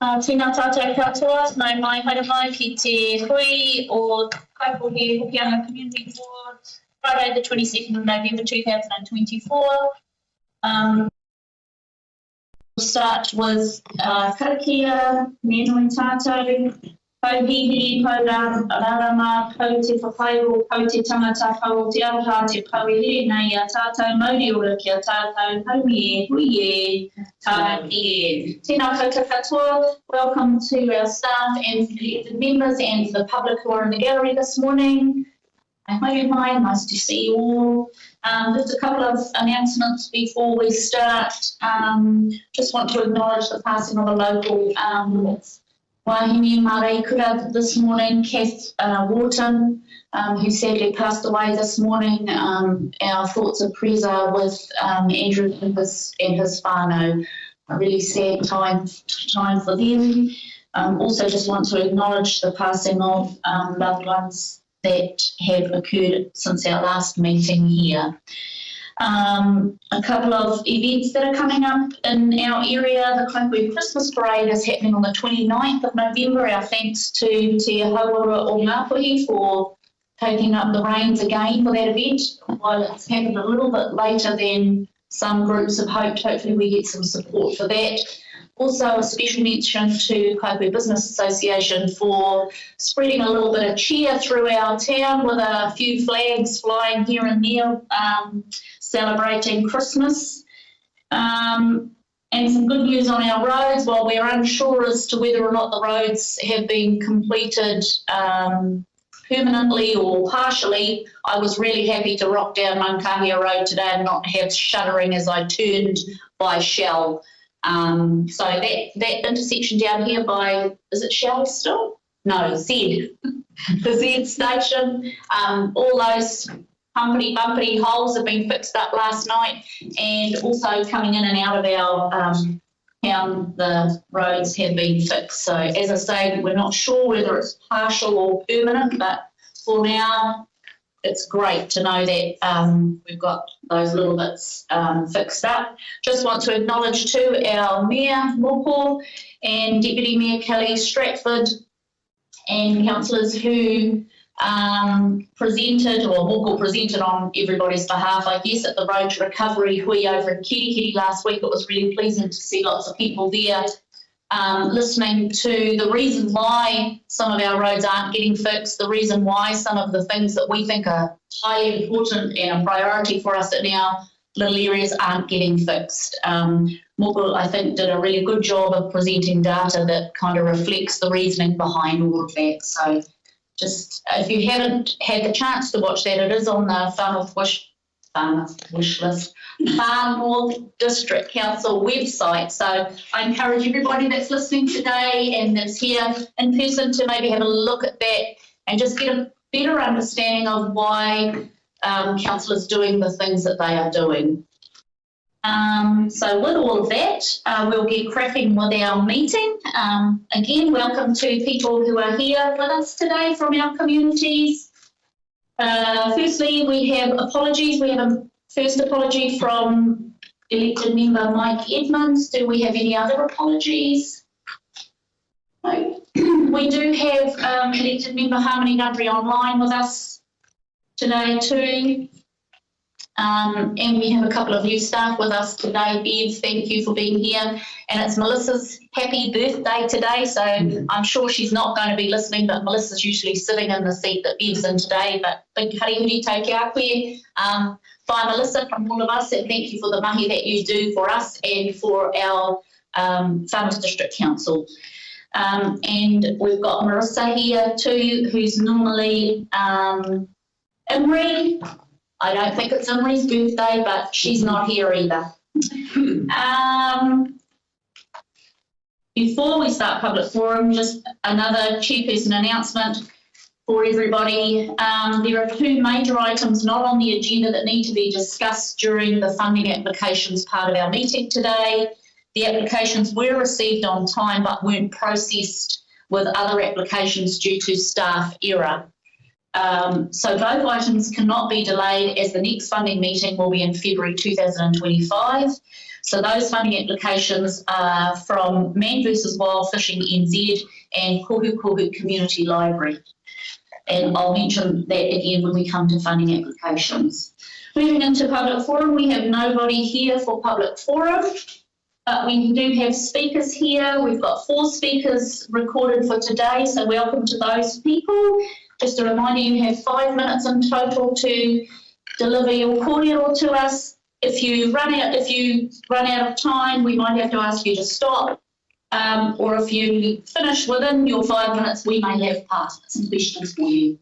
Tēnā tātou katoa, nau mai haere mai ki te hui o Kaikohe-Hokianga Community Board, Friday the 22nd of November 2024. We'll start with karakia, mēnoi tātou, kauhihi, kaurarama, kau te whakairo, kau te tangata, kau te araha, te kauhere nei a tātou, mauri ora ki a tātou, haumi e, hui e, tātou e. Tēnā koutou katoa, welcome to our staff and elected members and the public who are in the gallery this morning. Hi, nice to see you all. Just a couple of announcements before we start. Just want to acknowledge the passing of a local wahine Māraikura this morning, Kath Wharton, who sadly passed away this morning. Our thoughts and prayers are with Andrew and his whānau. A really sad time for them. Also just want to acknowledge the passing of loved ones that have occurred since our last meeting here. A couple of events that are coming up in our area. The Kaikohe Christmas Parade is happening on the 29th of November. Our thanks to Te Hauora o Ngāpuhi for taking up the reins again for that event. While it's happened a little bit later than some groups have hoped, hopefully we get some support for that. Also a special mention to Kaikohe Business Association for spreading a little bit of cheer through our town with a few flags flying here and there, celebrating Christmas. And some good news on our roads. While we're unsure as to whether or not the roads have been completed permanently or partially, I was really happy to rock down Mankahia Road today and not have shuddering as I turned by Shell. So that intersection down here by, is it Shell still? No, Z, the Z station, all those bumpity holes have been fixed up last night, and also coming in and out of our town, the roads have been fixed. So as I say, we're not sure whether it's partial or permanent, but for now, it's great to know that we've got those little bits fixed up. Just want to acknowledge too our Mayor Moko and Deputy Mayor Kelly Stratford and councillors who presented, or Moko presented on everybody's behalf, I guess, at the Road to Recovery hui over in Kirikiri last week. It was really pleasant to see lots of people there listening to the reason why some of our roads aren't getting fixed, the reason why some of the things that we think are highly important and a priority for us in our little areas aren't getting fixed. Moko, I think, did a really good job of presenting data that kind of reflects the reasoning behind all of that. So just if you haven't had the chance to watch that, it is on the Far North District Council website. So I encourage everybody that's listening today and that's here in person to maybe have a look at that and just get a better understanding of why council is doing the things that they are doing. So with all of that, we'll get cracking with our meeting. Again, welcome to people who are here with us today from our communities. Firstly, we have apologies. We have a first apology from elected member Mike Edmonds. Do we have any other apologies? No. We do have elected member Harmony Gundry online with us today too. And we have a couple of new staff with us today. Bev, thank you for being here. And it's Melissa's happy birthday today, so I'm sure she's not going to be listening, but Melissa's usually sitting in the seat that Bev's in today. But big harihuri tau kia koe. Bye Melissa from all of us, and thank you for the mahi that you do for us and for our Farmers District Council. And we've got Marissa here too, who's normally Imri. I don't think it's Imri's birthday, but she's not here either. Before we start public forum, just another chairperson announcement for everybody. There are two major items not on the agenda that need to be discussed during the funding applications part of our meeting today. The applications were received on time but weren't processed with other applications due to staff error. So both items cannot be delayed as the next funding meeting will be in February 2025. So those funding applications are from Man vs Wild Fishing NZ and Kaikohe Community Library. And I'll mention that again when we come to funding applications. Moving into public forum, we have nobody here for public forum, but we do have speakers here. We've got 4 speakers recorded for today, so welcome to those people. Just a reminder, you have 5 minutes in total to deliver your kōrero to us. If you run out of time, we might have to ask you to stop. Or if you finish within your 5 minutes, we may have some questions for you.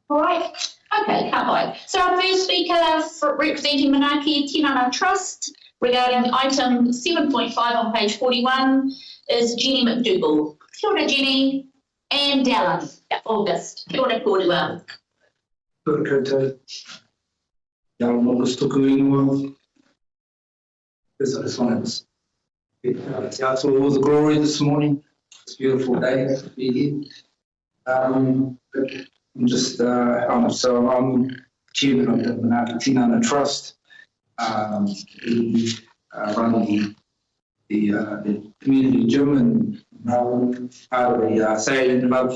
All right. Okay, Kaikohe. So our first speaker representing Manaaki Tinana Trust regarding item 7.5 on page 41 is Jenny McDougall. Kia ora, Jenny. And Dallin, August. Kia ora kōrua. Kia ora koutou. Dallin August tōku ingoa. I just wanted to ask all the glory this morning. It's a beautiful day to be here. I'm chairman of the Manaaki Tinana Trust. We run the community gym and part of the sailing club.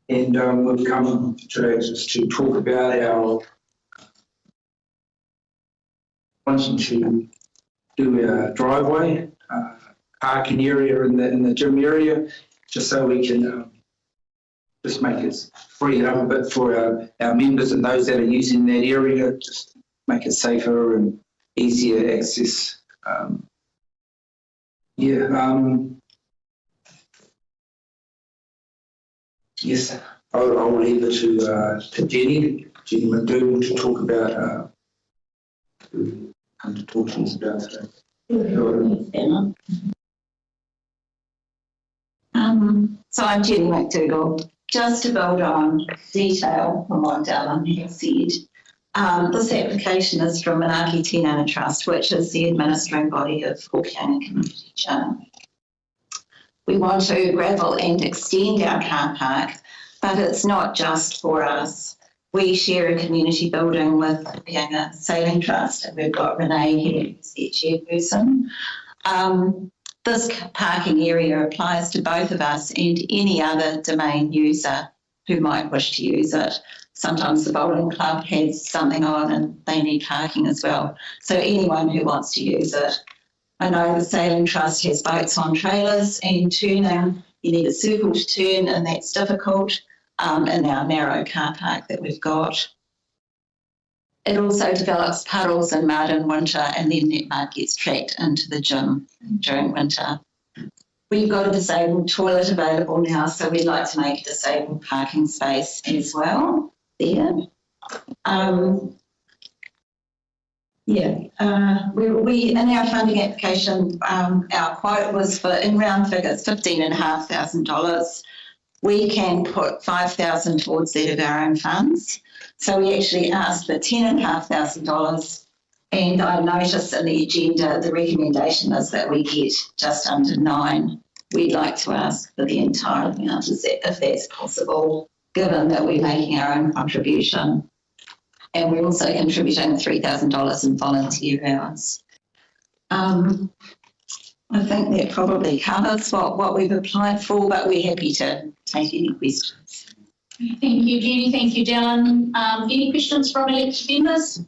And we've come today just to talk about our wanting to do our driveway, parking area in the gym area, just so we can just make it free it up a bit for our members and those that are using that area, just make it safer and easier access. Yes, I'll leave it to Jenny McDougall to talk about to talk to us about today. So I'm Jenny McDougall. Just to build on detail from what Dallin has said, this application is from Manaaki Tinana Trust, which is the administering body of Hokianga Community Gym. We want to gravel and extend our car park, but it's not just for us. We share a community building with Hokianga Sailing Trust, and we've got Renee here, who's the chairperson. This parking area applies to both of us and any other domain user who might wish to use it. Sometimes the bowling club has something on and they need parking as well. So anyone who wants to use it. I know the Sailing Trust has boats on trailers and turning, you need a circle to turn and that's difficult in our narrow car park that we've got. It also develops puddles and mud in winter, and then that mud gets tracked into the gym during winter. We've got a disabled toilet available now, so we'd like to make a disabled parking space as well there. We in our funding application, our quote was for, in round figures, $15,500. We can put $5,000 towards that of our own funds. So we actually asked for $10,500, and I noticed in the agenda the recommendation is that we get just under 9. We'd like to ask for the entire amount, if that's possible, given that we're making our own contribution. And we're also contributing $3,000 in volunteer hours. I think that probably covers what we've applied for, but we're happy to take any questions. Thank you, Jenny. Thank you, Dallin. Any questions from elected members?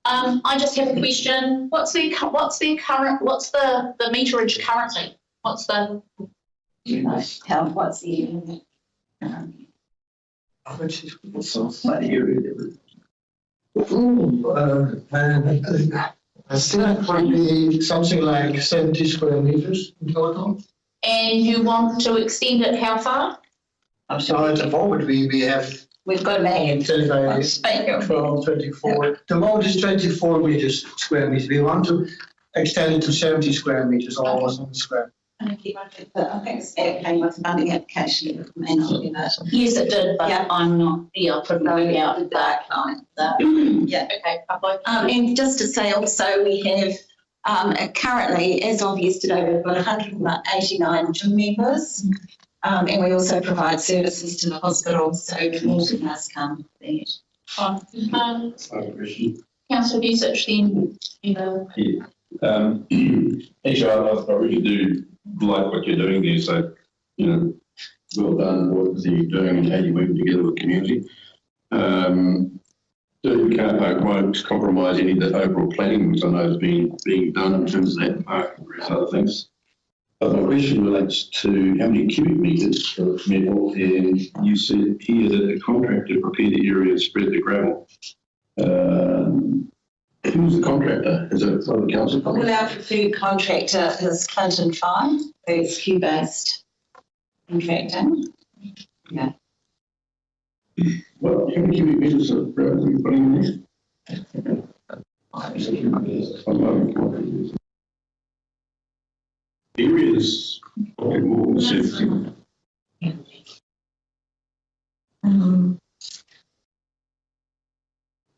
I just have a question. What's the meterage currently? What's the? What's the unit? I think it would be something like 70 square meters in total. And you want to extend it how far? So at the moment we've got a man from 24. The moment is 24 meters square meters. We want to extend it to 70 square meters, almost on the square. I think it came with a funding application. It may not be that. Yes, it did, but yeah. I'm not. Yeah, I couldn't work out the dark line. Yeah. Okay. And just to say also, we have currently, as of yesterday, we've got 189 gym members, and we also provide services to the hospital, so more than us come there. Councillor Research, then. Actually, I really do like what you're doing there. So, well done what you're doing and how you're working together with the community. The car park won't compromise any of the overall planning, which I know is being done in terms of that park and various other things. But my question relates to how many cubic metres of metal, and you said here that the contractor prepared the area and spread the gravel. Who's the contractor? Is it the council? Well, our preferred contractor is Clinton Fine, who's Q-based contracting. Yeah. Well, how many cubic metres of gravel are you putting in there? Areas probably more than 70.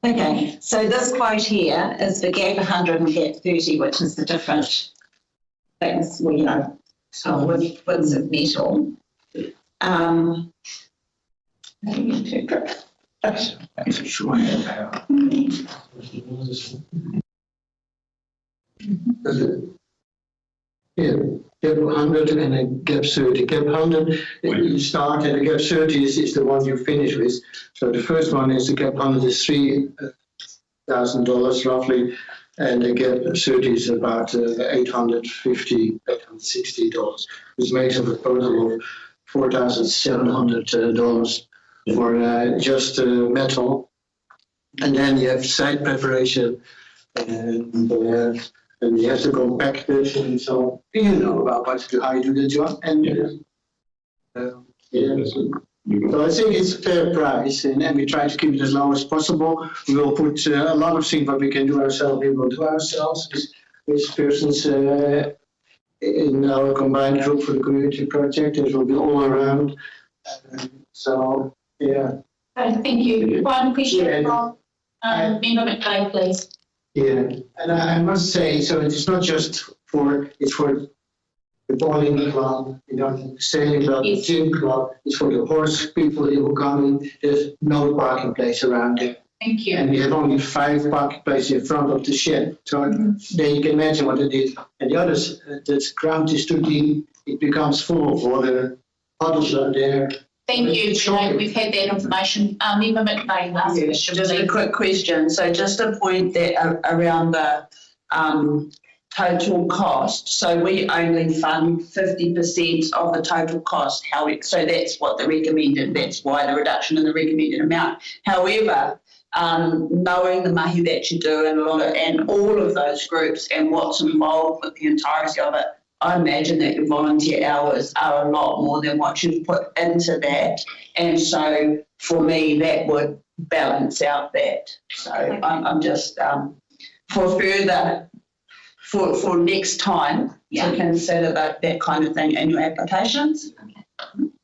Okay, so this quote here is for gap 100 and gap 30, which is the different things, widths of metal. Yeah, gap 100 and a gap 30. Gap 100, you start, and the gap 30 is the one you finish with. So the first one is the gap 100 is $3,000 roughly, and the gap 30 is about $850, $860, which makes up a total of $4,700 for just metal. And then you have site preparation, and you have to compact it, and so you know about what to do, how you do the job. And so I think it's a fair price, and we try to keep it as low as possible. We will put a lot of things what we can do ourselves, we will do ourselves with persons in our combined group for the community project. It will be all around. So, yeah. Thank you. One question from Member McVeigh, please. Yeah, and I must say, so it's not just it's for the bowling club, the sailing club, the gym club, it's for the horse people who come in. There's no parking place around there. Thank you. And we have only 5 parking places in front of the shed. So then you can imagine what it is. And the others, the ground is too deep, it becomes full of water, puddles are there. Thank you, Jane. We've had that information. Member McVeigh, last question. Just a quick question. So just a point that around the total cost. So we only fund 50% of the total cost. So that's what the recommended. That's why the reduction in the recommended amount. However, knowing the mahi that you do and all of those groups and what's involved with the entirety of it, I imagine that your volunteer hours are a lot more than what you've put into that. And so for me, that would balance out that. So I'm just for further, for next time to consider that kind of thing in your applications.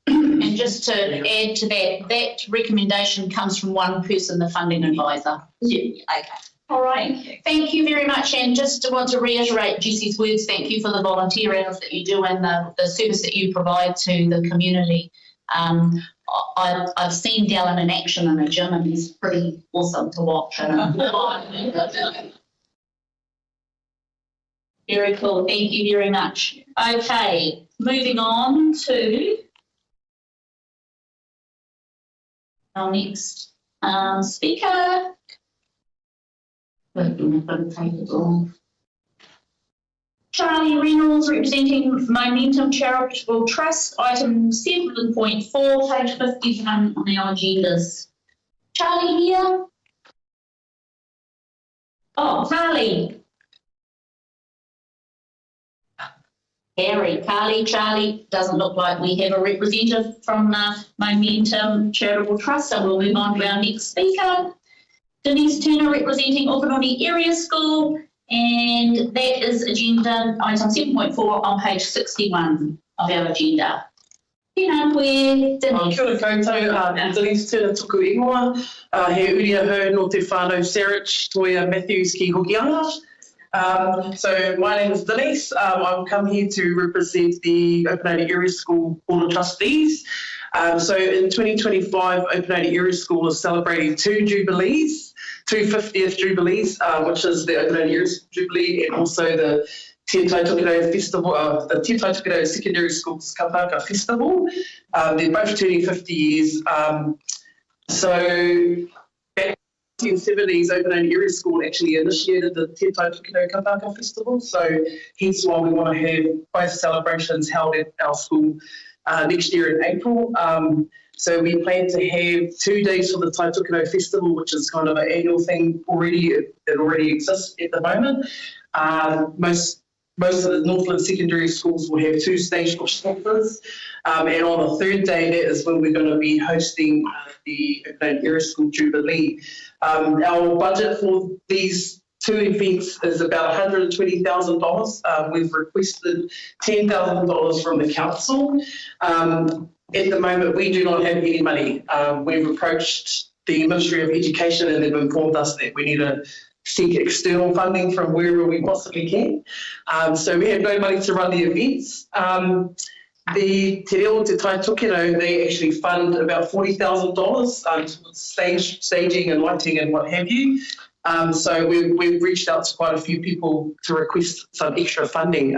And just to add to that, that recommendation comes from one person, the funding advisor. Yeah, okay. All right. Thank you very much. And just want to reiterate Jessie's words, thank you for the volunteer hours that you do and the service that you provide to the community. I've seen Dallin in action in a gym and he's pretty awesome to watch. Very cool. Thank you very much. Okay, moving on to our next speaker. Charlie Reynolds, representing Momentum Charitable Trust, item 7.4, page 51 on our agendas. Charlie here? Oh, Carly. Carly, Charlie, doesn't look like we have a representative from Momentum Charitable Trust, so we'll move on to our next speaker. Denise Turner, representing Okanoni Area School, and that is agenda item 7.4 on page 61 of our agenda. Kia ora koe, Denise. Kia ora koutou, Denise Turner tuku ingoa, he uria hau no te whānau Sarich, Toia Matthews ki Hokianga. So my name is Denise. I've come here to represent the Okanoni Area School Board of Trustees. So in 2025, Okanoni Area School is celebrating 2 jubilees. two 50th Jubilees, which is the Open Years Jubilee and also the Te Taitokerau Festival, the Te Taitokerau Secondary Schools Kapaka Festival. They're both turning 50 years. So back in the 1970s, Open Area School actually initiated the Te Taitokerau Kapaka Festival. So hence why we want to have both celebrations held at our school next year in April. So we plan to have 2 days for the Taitokerau Festival, which is kind of an annual thing already. It already exists at the moment. Most of the Northland secondary schools will have 2 stage performances. And on the third day, that is when we're going to be hosting the Open Area School Jubilee. Our budget for these 2 events is about $120,000. We've requested $10,000 from the council. At the moment, we do not have any money. We've approached the Ministry of Education and they've informed us that we need to seek external funding from wherever we possibly can. So we have no money to run the events. The Te Reo Te Taitokerau, they actually fund about $40,000 towards staging and lighting and what have you. So we've reached out to quite a few people to request some extra funding.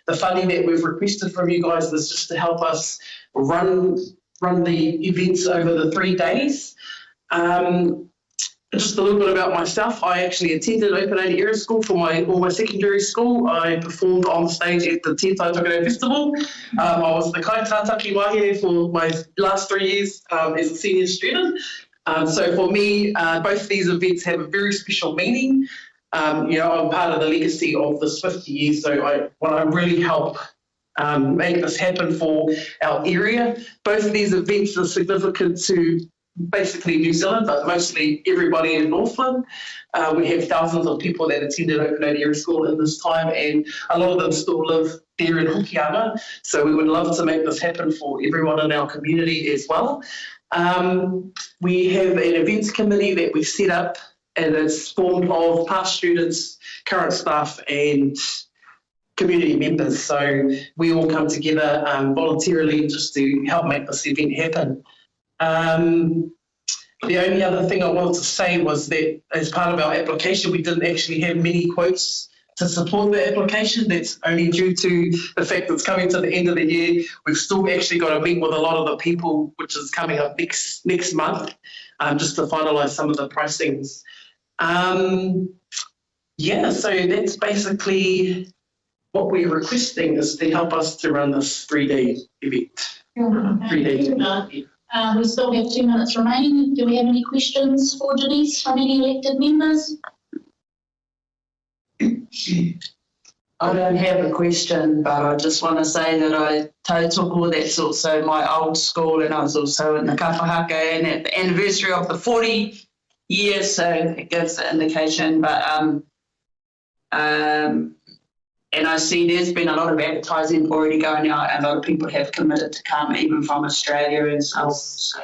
The funding that we've requested from you guys is just to help us run the events over the 3 days. Just a little bit about myself. I actually attended Open Area School for all my secondary school. I performed on stage at the Te Taitokerau Festival. I was the kaitātaki wahine for my last 3 years as a senior student. So for me, both of these events have a very special meaning. I'm part of the legacy of this 50 years, so I want to really help make this happen for our area. Both of these events are significant to basically New Zealand, but mostly everybody in Northland. We have thousands of people that attended Open Area School in this time, and a lot of them still live there in Hokianga. So we would love to make this happen for everyone in our community as well. We have an events committee that we've set up, and it's formed of past students, current staff, and community members. So we all come together voluntarily just to help make this event happen. The only other thing I wanted to say was that as part of our application, we didn't actually have many quotes to support the application. That's only due to the fact that it's coming to the end of the year. We've still actually got to meet with a lot of the people, which is coming up next month, just to finalise some of the pricings. So that's basically what we're requesting, is to help us to run this 3-day event. 3 days. We still have 2 minutes remaining. Do we have any questions for Denise from any elected members? I don't have a question, but I just want to say that I tautoko, that's also my old school, and I was also in the Kaikohe-Hokianga, and at the anniversary of the 40 years, so it gives the indication. But and I see there's been a lot of advertising already going out, and a lot of people have committed to come, even from Australia and so on. So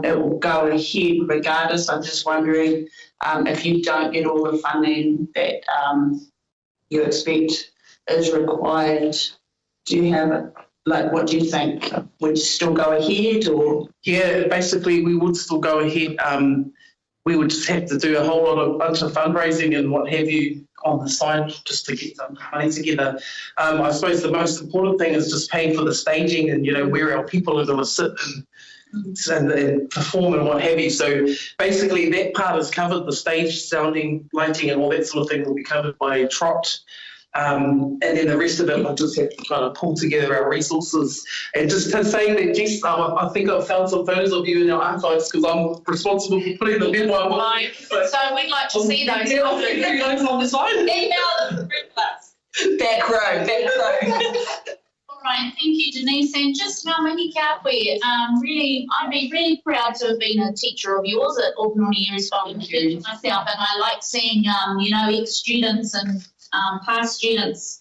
it will go ahead regardless. I'm just wondering if you don't get all the funding that you expect is required, do you have it? Like, what do you think? Would you still go ahead, or? Yeah, basically we would still go ahead. We would just have to do a whole bunch of fundraising and what have you on the side just to get some money together. I suppose the most important thing is just paying for the staging and, where our people are going to sit and perform and what have you. So basically that part is covered. The stage, sounding, lighting and all that sort of thing will be covered by Trot. And then the rest of it, we'll just have to kind of pull together our resources. And just saying that, Jess, I think I've found some photos of you in our archives because I'm responsible for putting them in my work. So we'd like to see those. On the side. Email them for us. Back row. All right, thank you, Denise. And just ngā mihi kia koe. I'd be really proud to have been a teacher of yours at Open Area School myself, and I like seeing, ex-students and past students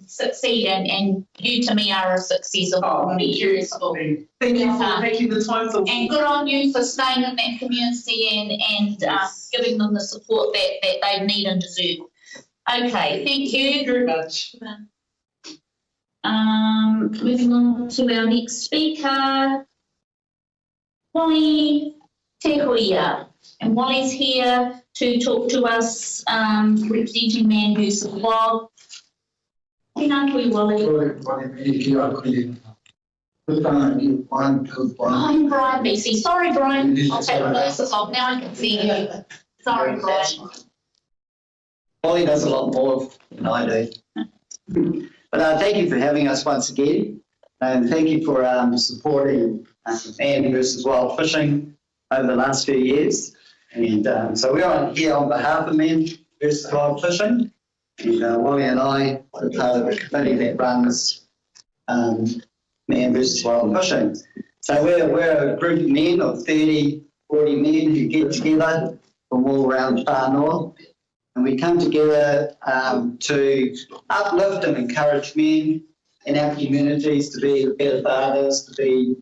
succeed, and you to me are a success of Open Area School. Thank you for taking the time to. And good on you for staying in that community and giving them the support that they need and deserve. Okay, thank you very much. Moving on to our next speaker, Polly Te Huia. And Wally's here to talk to us, representing Man vs Wild. Tēnā koe, Wally. I'm Brian BC. Sorry, Brian. I'll take my glasses off. Now I can see you. Sorry, Brian. Polly does a lot more than I do. But thank you for having us once again. And thank you for supporting Man vs Wild Fishing over the last few years. And so we're here on behalf of Man vs Wild Fishing. And Wally and I are part of the committee that runs Man vs Wild Fishing. So we're a group of men of 30, 40 men who get together from all around whānau. And we come together to uplift and encourage men in our communities to be better fathers, to be,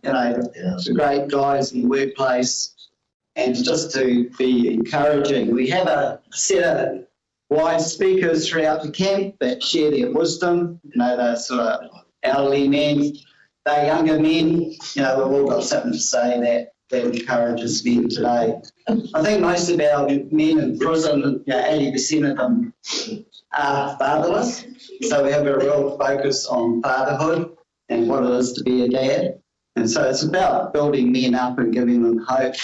great guys in the workplace, and just to be encouraging. We have a set of wise speakers throughout the camp that share their wisdom. They're sort of elderly men, they're younger men. We've all got something to say that encourages men today. I think most of our men in prison, 80% of them are fatherless. So we have a real focus on fatherhood and what it is to be a dad. And so it's about building men up and giving them hope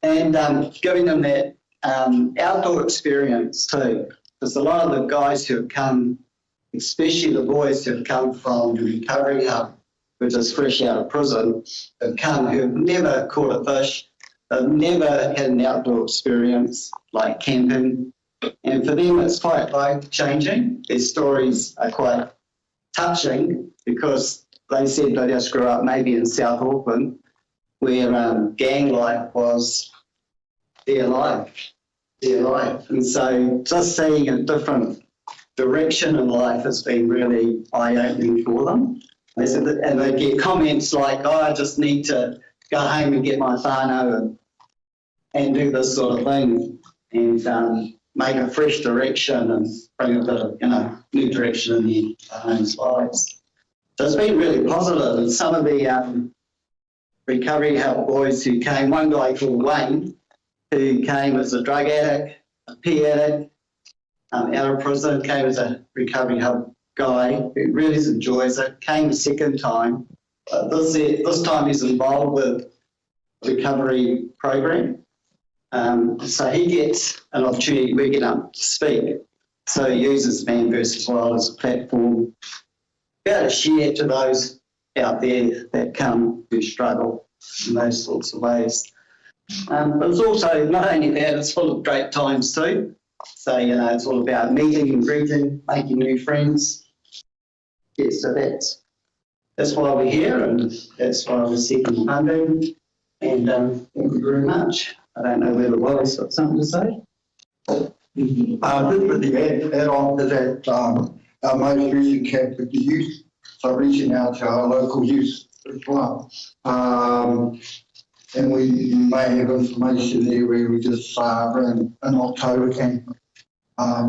and giving them that outdoor experience too. Because a lot of the guys who have come, especially the boys who have come from the recovery hub, which is fresh out of prison, have come who have never caught a fish, they've never had an outdoor experience like camping. And for them, it's quite life-changing. Their stories are quite touching because they said they just grew up maybe in South Auckland where gang life was their life. And so just seeing a different direction in life has been really eye-opening for them. They said that, and they get comments like, I just need to go home and get my whānau and do this sort of thing and make a fresh direction and bring a bit of, new direction in their own lives. So it's been really positive. And some of the recovery help boys who came, one guy called Wayne, who came as a drug addict, a pee addict, out of prison, came as a recovery hub guy who really enjoys it, came a second time. This time he's involved with the recovery program. So he gets an opportunity, we get up to speak. So he uses Man vs Wild as a platform to share to those out there that come who struggle in those sorts of ways. But it's also, not only that, it's full of great times too. So, it's all about meeting and greeting, making new friends. Yeah, so that's why we're here and that's why we're seeking funding. And thank you very much. I don't know whether Wally's got something to say. Just with the add on to that, our most recent camp with the youth, so reaching out to our local youth as well. And we may have information there where we just ran an October camp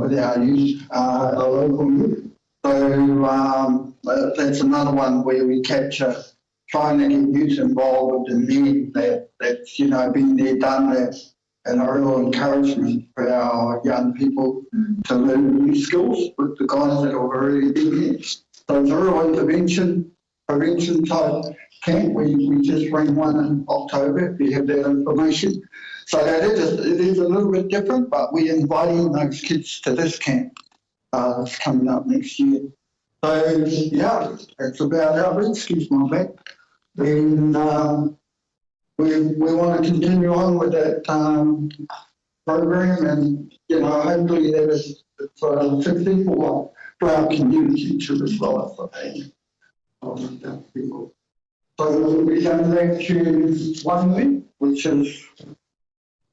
with our youth, our local youth. So that's another one where we capture, trying to get youth involved with the men that's been there, done that, and a real encouragement for our young people to learn new skills with the guys that have already been here. So it's a real prevention type camp. We just ran one in October, if you have that information. So it is a little bit different, but we're inviting those kids to this camp that's coming up next year. So yeah, it's about outreach, excuse my back. And we want to continue on with that program, and hopefully that is successful for our community too as well. So we come back to 1 week, which is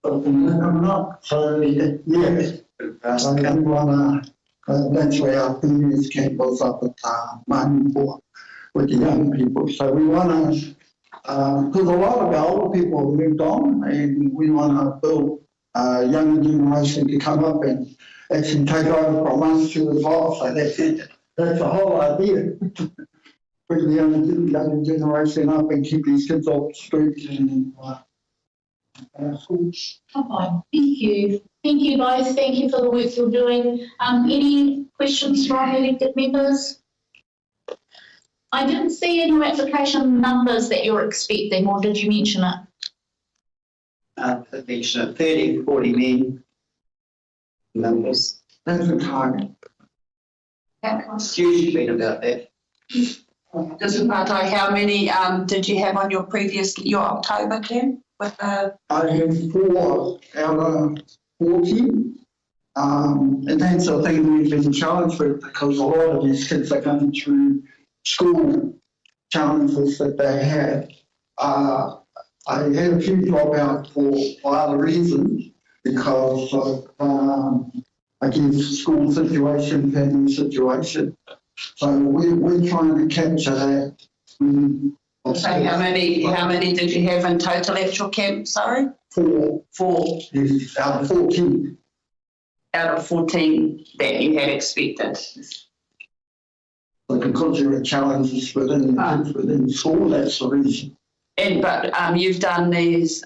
something coming up. So yeah, that's where our previous camp was up at Manipur with the young people. So we want to, because a lot of our older people have moved on, and we want to build a younger generation to come up and actually take over from us too as well. So that's the whole idea. Bring the younger generation up and keep these kids off the streets and schools. Okay, thank you. Thank you both. Thank you for the work you're doing. Any questions from elected members? I didn't see in your application numbers that you're expecting, or did you mention it? Mention 30, 40 men numbers. That's the target. It's usually been about that. Just Martai, how many did you have on your October term? With I have 4 out of 14. And that's the thing we've been challenged with, because a lot of these kids are going through school challenges that they have. I had a few dropouts for other reasons, because of, I guess, school situation, family situation. So we're trying to capture that. so how many did you have in total at your camp? Sorry, 4. 4 Yes, out of 14. out of 14 that you had expected. But because there are challenges within school, that's the reason. But you've done these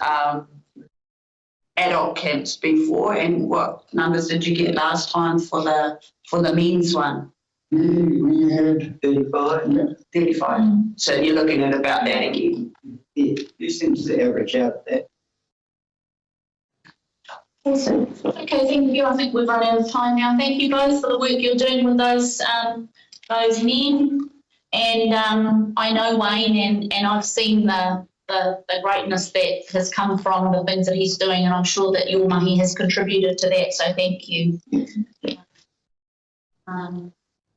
adult camps before, and what numbers did you get last time for the men's one? We had 35. yeah, 35. So you're looking at about that again. Yeah, it seems to average out at that. Awesome. Okay, thank you. I think we've run out of time now. Thank you both for the work you're doing with those men. And I know Wayne, and I've seen the greatness that has come from the things that he's doing, and I'm sure that your mahi has contributed to that. So thank you.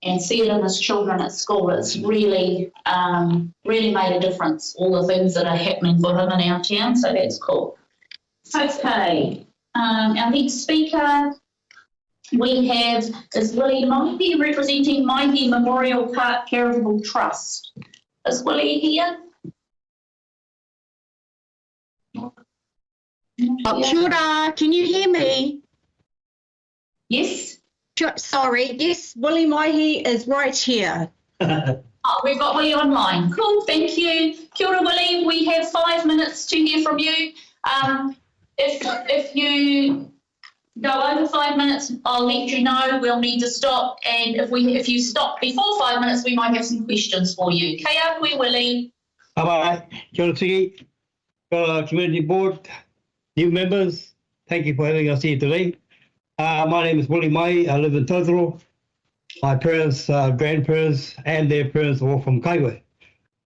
And see it in his children at school. It's really made a difference. All the things that are happening for him in our town. So that's cool. Okay. Our next speaker we have is Willie Mahi representing Mahi Memorial Park Charitable Trust. Is Willie here? Kia ora, can you hear me? Yes. Sorry, yes, Willie Mahi is right here. Oh, we've got Willie online. Cool, thank you. Kia ora, Willie. We have 5 minutes to hear from you. If you go over 5 minutes, I'll let you know. We'll need to stop, and if you stop before 5 minutes, we might have some questions for you. Kia koe, Willie. Bye-bye. Kia ora tiki. Community board, new members, thank you for having us here today. My name is Willie Mahi. I live in Totoro. My parents, grandparents, and their parents are all from Kaikohe.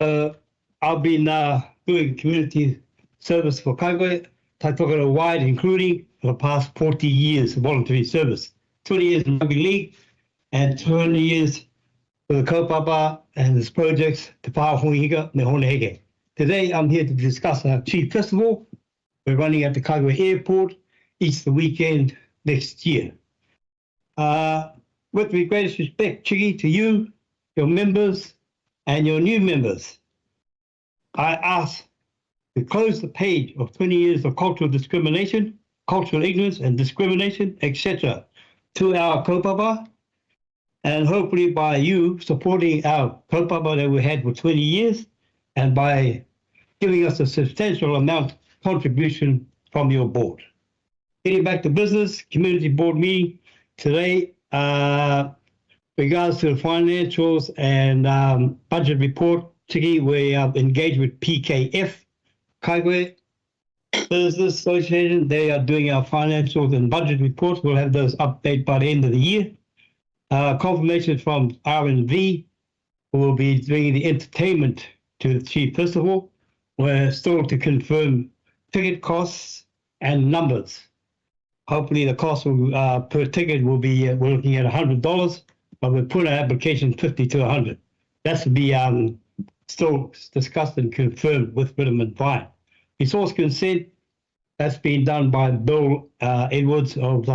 I've been doing community service for Kaikohe, Taitokara wide, including for the past 40 years of voluntary service. 20 years in rugby league and 20 years for the kaupapa and its projects, Te Pāhoihiga me Honeheke. Today I'm here to discuss our Chief Festival. We're running at the Kaikohe Airport each the weekend next year. With the greatest respect, Chigi, to you, your members, and your new members, I ask to close the page of 20 years of cultural discrimination, cultural ignorance and discrimination, etc. to our kaupapa, and hopefully by you supporting our kaupapa that we had for 20 years, and by giving us a substantial amount contribution from your board. Getting back to business, community board meeting today, regards to the financials and budget report, Tiki, we are engaged with PKF, Kaikohe Business Association. They are doing our financials and budget reports. We'll have those updated by the end of the year. Confirmation from R&V, who will be bringing the entertainment to the Chief Festival. We're still to confirm ticket costs and numbers. Hopefully the cost will, per ticket will be, we're looking at $100, but we'll put an application 50 to 100. That's to be still discussed and confirmed with Rhythm and Fine. Resource consent, that's been done by Bill Edwards of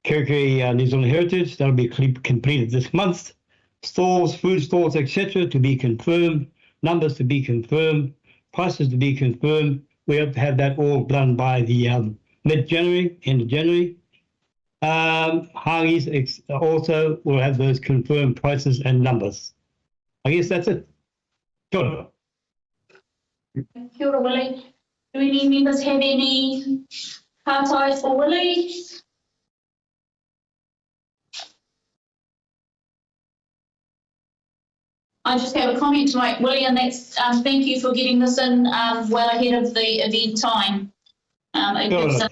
Kaikohe New Zealand Heritage. That'll be completed this month. Stores, food stores, etc. to be confirmed, numbers to be confirmed, prices to be confirmed. We have to have that all done by the mid-January, end of January. Hagis also will have those confirmed prices and numbers. I guess that's it. Good. Kia ora, Willie. Do any members have any pārtai for Willie? I just have a comment to make, Willie, and that's thank you for getting this in well ahead of the event time. It gives us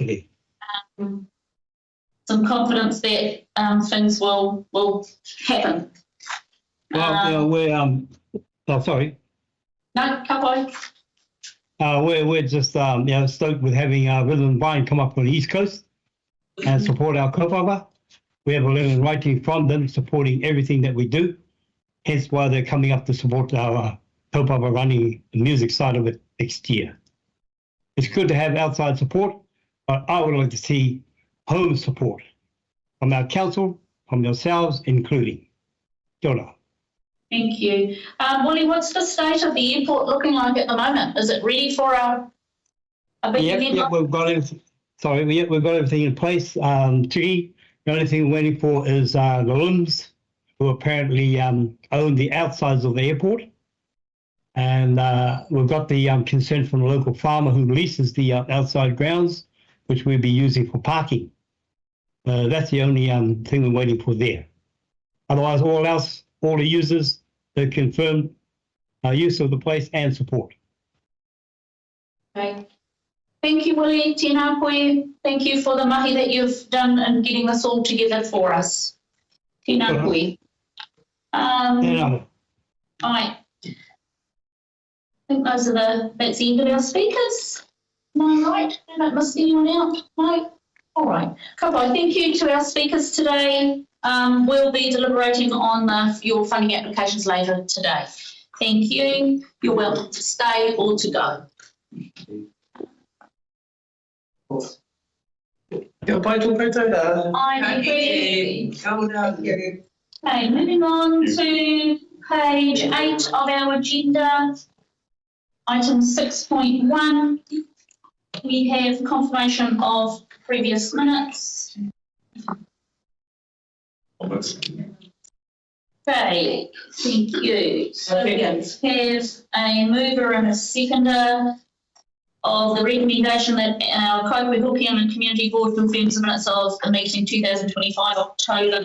some confidence that things will happen. Well, we're sorry. No, Kaikohe. We're just stoked with having Rhythm and Vine come up from the East Coast and support our kaupapa. We have a letter in writing from them supporting everything that we do. Hence why they're coming up to support our kaupapa running the music side of it next year. It's good to have outside support, but I would like to see home support from our council, from yourselves, including. Kia ora. Thank you. Willie, what's the state of the airport looking like at the moment? Is it ready for a big event? Yep, we've got everything. Sorry, we've got everything in place. Tiki, the only thing we're waiting for is the LUMS, who apparently own the outsides of the airport. And we've got the consent from the local farmer who leases the outside grounds, which we'll be using for parking. That's the only thing we're waiting for there. Otherwise, all the users, they confirm use of the place and support. Okay. Thank you, Willie. Tēnā koe. Thank you for the mahi that you've done in getting this all together for us. Tēnā koe. Tēnā. All right. I think that's the end of our speakers. Am I right? I don't miss anyone out. No? All right. Kaikohe, thank you to our speakers today. We'll be deliberating on your funding applications later today. Thank you. You're welcome to stay or to go. Kia pai tō koutou. I agree. Okay, moving on to page 8 of our agenda. Item 6.1. We have confirmation of previous minutes. Okay, thank you. So we have a mover and a seconder of the recommendation that our Kaikohe-Hokianga Community Board confirms the minutes of the meeting 2025 October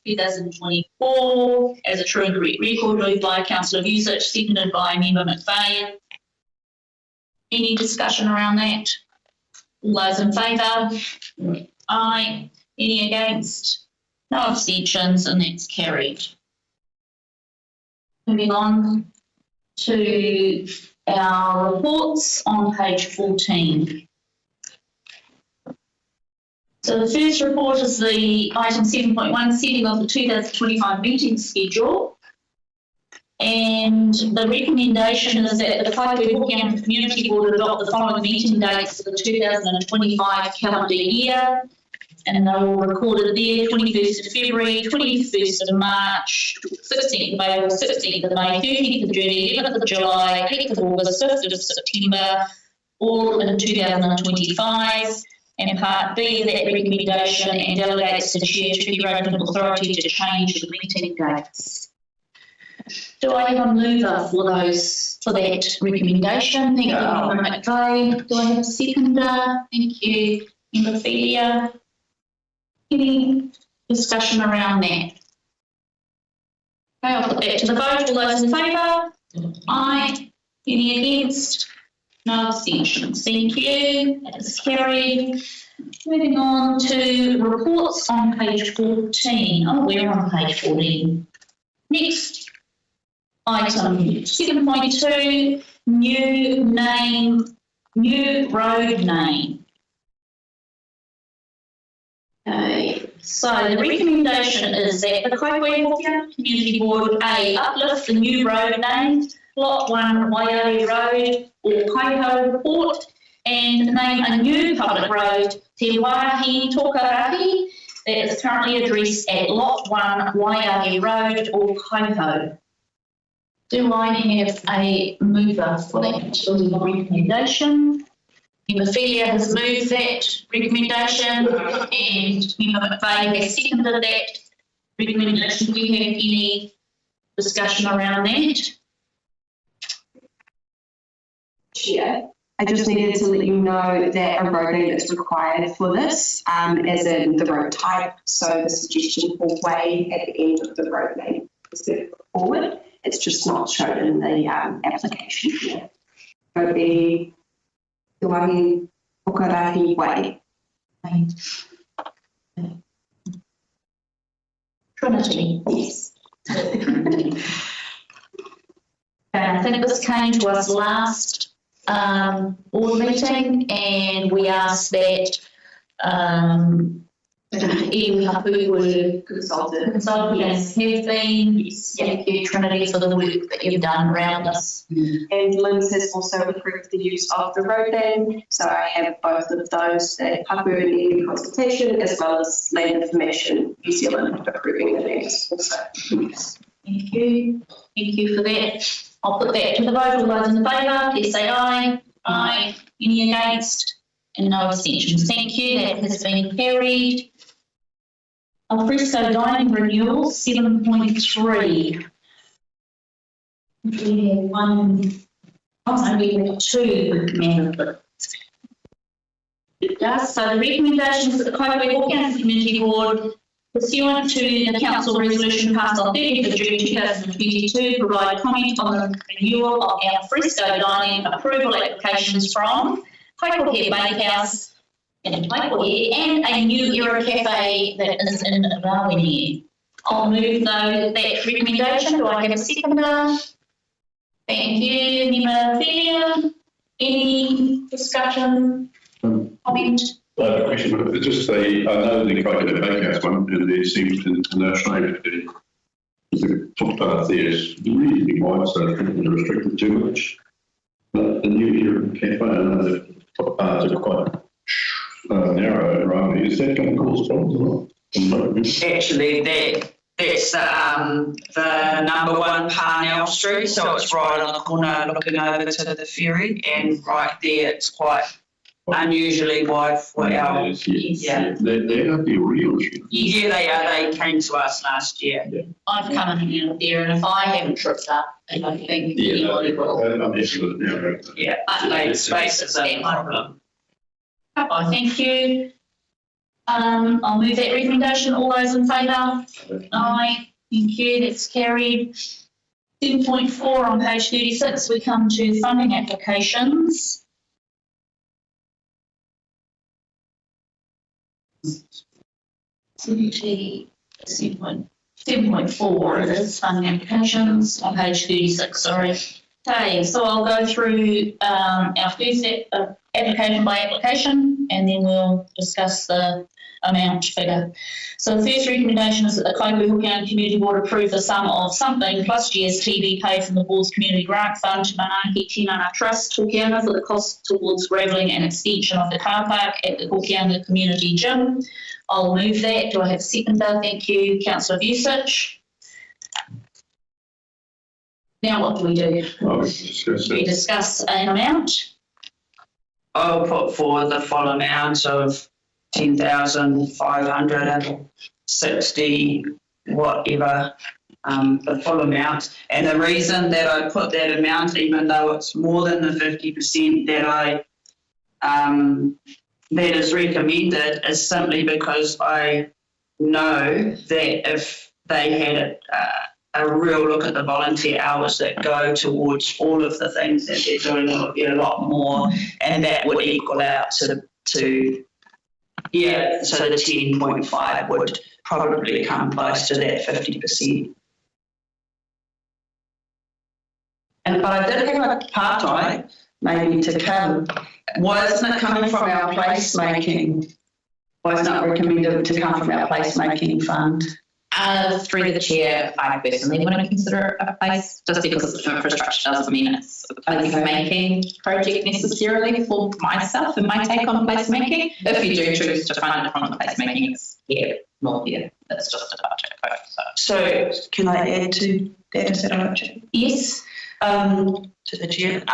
2024 as a true and correct record, moved by Councillor Vusic, seconded by Member McVeigh. Any discussion around that? All those in favour? Aye. Any against? No abstentions, and that's carried. Moving on to our reports on page 14. So the first report is the item 7.1, setting of the 2025 meeting schedule. And the recommendation is that the Kaikohe-Hokianga Community Board adopt the following meeting dates for the 2025 calendar year. And they're all recorded there: 21st of February, 21st of March, 16th of April, 16th of May, 13th of June, 11th of July, 8th of August, 5th of September, all in 2025. And part B of that recommendation, and delegates to the chair to the relevant authority to change the meeting dates. Do I have a mover for that recommendation? Thank you, Member McVeigh. Do I have a seconder? Thank you, Member Felia. Any discussion around that? Okay, I'll put that to the vote. All those in favour? Aye. Any against? No abstentions. Thank you. That's carried. Moving on to reports on page 14. Oh, we're on page 14. Next item 7.2, new road name. Okay, so the recommendation is that the Kaikohe-Hokianga Community Board uplift the new road name, Lot 1 Waiari Road or Kaikohe Port, and name a new public road, Te Wāhi Tokarahi, that is currently addressed at Lot 1 Waiari Road or Kaikohe. Do I have a mover for that recommendation? Member Felia has moved that recommendation and Member McVeigh has seconded that recommendation. Do you have any discussion around that? Chair. I just needed to let you know that a road name is required for this, as in the road type. So the suggestion for way at the end of the road name is put forward. It's just not shown in the application here. It would be Te Wāhi Whakarahi Way. Trinity. Yes. I think this came to us last board meeting, and we asked that iwi hapu were consultants have been. Yes. Thank you, Trinity, for the work that you've done around us. And Liz has also approved the use of the road name. So I have both of those, that Hapu and iwi consultation, as well as Land Information New Zealand approving the names also. Yes. Thank you. Thank you for that. I'll put that to the vote. All those in favour, please say aye. Aye. Any against? And no abstentions. Thank you. That has been carried. Alfresco dining renewal 7.3. We have one. Oh, no, we have two mandates. So the recommendations that the Kaikohe-Hokianga Community Board, pursuant to the Council resolution passed on 30th of June 2022, provide comment on the renewal of our fresco dining approval applications from Kaikohe Bakehouse and Kaikohe, and a new era cafe that is in Rawene. I'll move that recommendation. Do I have a seconder? Thank you, Nima Ophelia. Any discussion, comment? I have a question. It's just I know the Kaikohe Bakehouse one, and there seems in our show the top part there is really wide, so I think they're restricted too much. But the new era cafe, I know the top parts are quite narrow and round. Is that going to cause problems or not? Actually, that's the number 1 Parnell Street, so it's right on the corner looking over to the ferry, and right there it's quite unusually wide for our. Yeah. They're not the real issue. Yeah, they are. They came to us last year. Yeah. I've come in out there, and if I haven't tripped up, I don't think anybody will. Yeah, but space is a problem. I thank you. I'll move that recommendation. All those in favour? Aye. Thank you. That's carried. 7.4 on page 36, we come to funding applications. CBT 7.4 it is funding applications on page 36, sorry. Okay, so I'll go through our first application by application, and then we'll discuss the amount figure. So the first recommendation is that the Kaikohe-Hokianga Community Board approve the sum of something plus GST be paid from the board's community grant fund to Manaaki Tinana Trust Hokianga for the cost towards gravelling and extension of the car park at the Hokianga Community Gym. I'll move that. Do I have a seconder? Thank you, Councillor Vucic. Now what do we do? We discuss an amount. I'll put forward the full amount of 10,560, whatever, the full amount. And the reason that I put that amount, even though it's more than the 50% that is recommended, is simply because I know that if they had a real look at the volunteer hours that go towards all of the things that they're doing, it would be a lot more, and that would equal out so the 10.5 would probably come close to that 50%. But I did have a part-time, maybe to come. Why isn't it coming from our placemaking? Why is it not recommended to come from our placemaking fund? Through the chair, I personally wouldn't consider it a place, just because it's infrastructure doesn't mean it's a placemaking project necessarily for myself and my take on placemaking. If you do choose to fund it from the placemaking, it's here, not here. It's just a budget vote. So can I add to that? Is that all right? Yes. To the chair.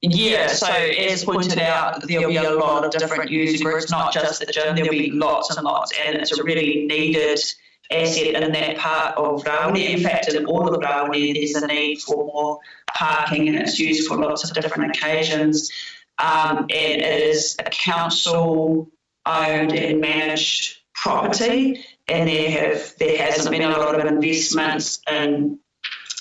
Yeah, so as pointed out, there'll be a lot of different user groups, not just the gym, there'll be lots and lots, and it's a really needed asset in that part of Rawene. In fact, in all of Rawene, there's a need for more parking and it's used for lots of different occasions. And it is a council owned and managed property, and there hasn't been a lot of investments in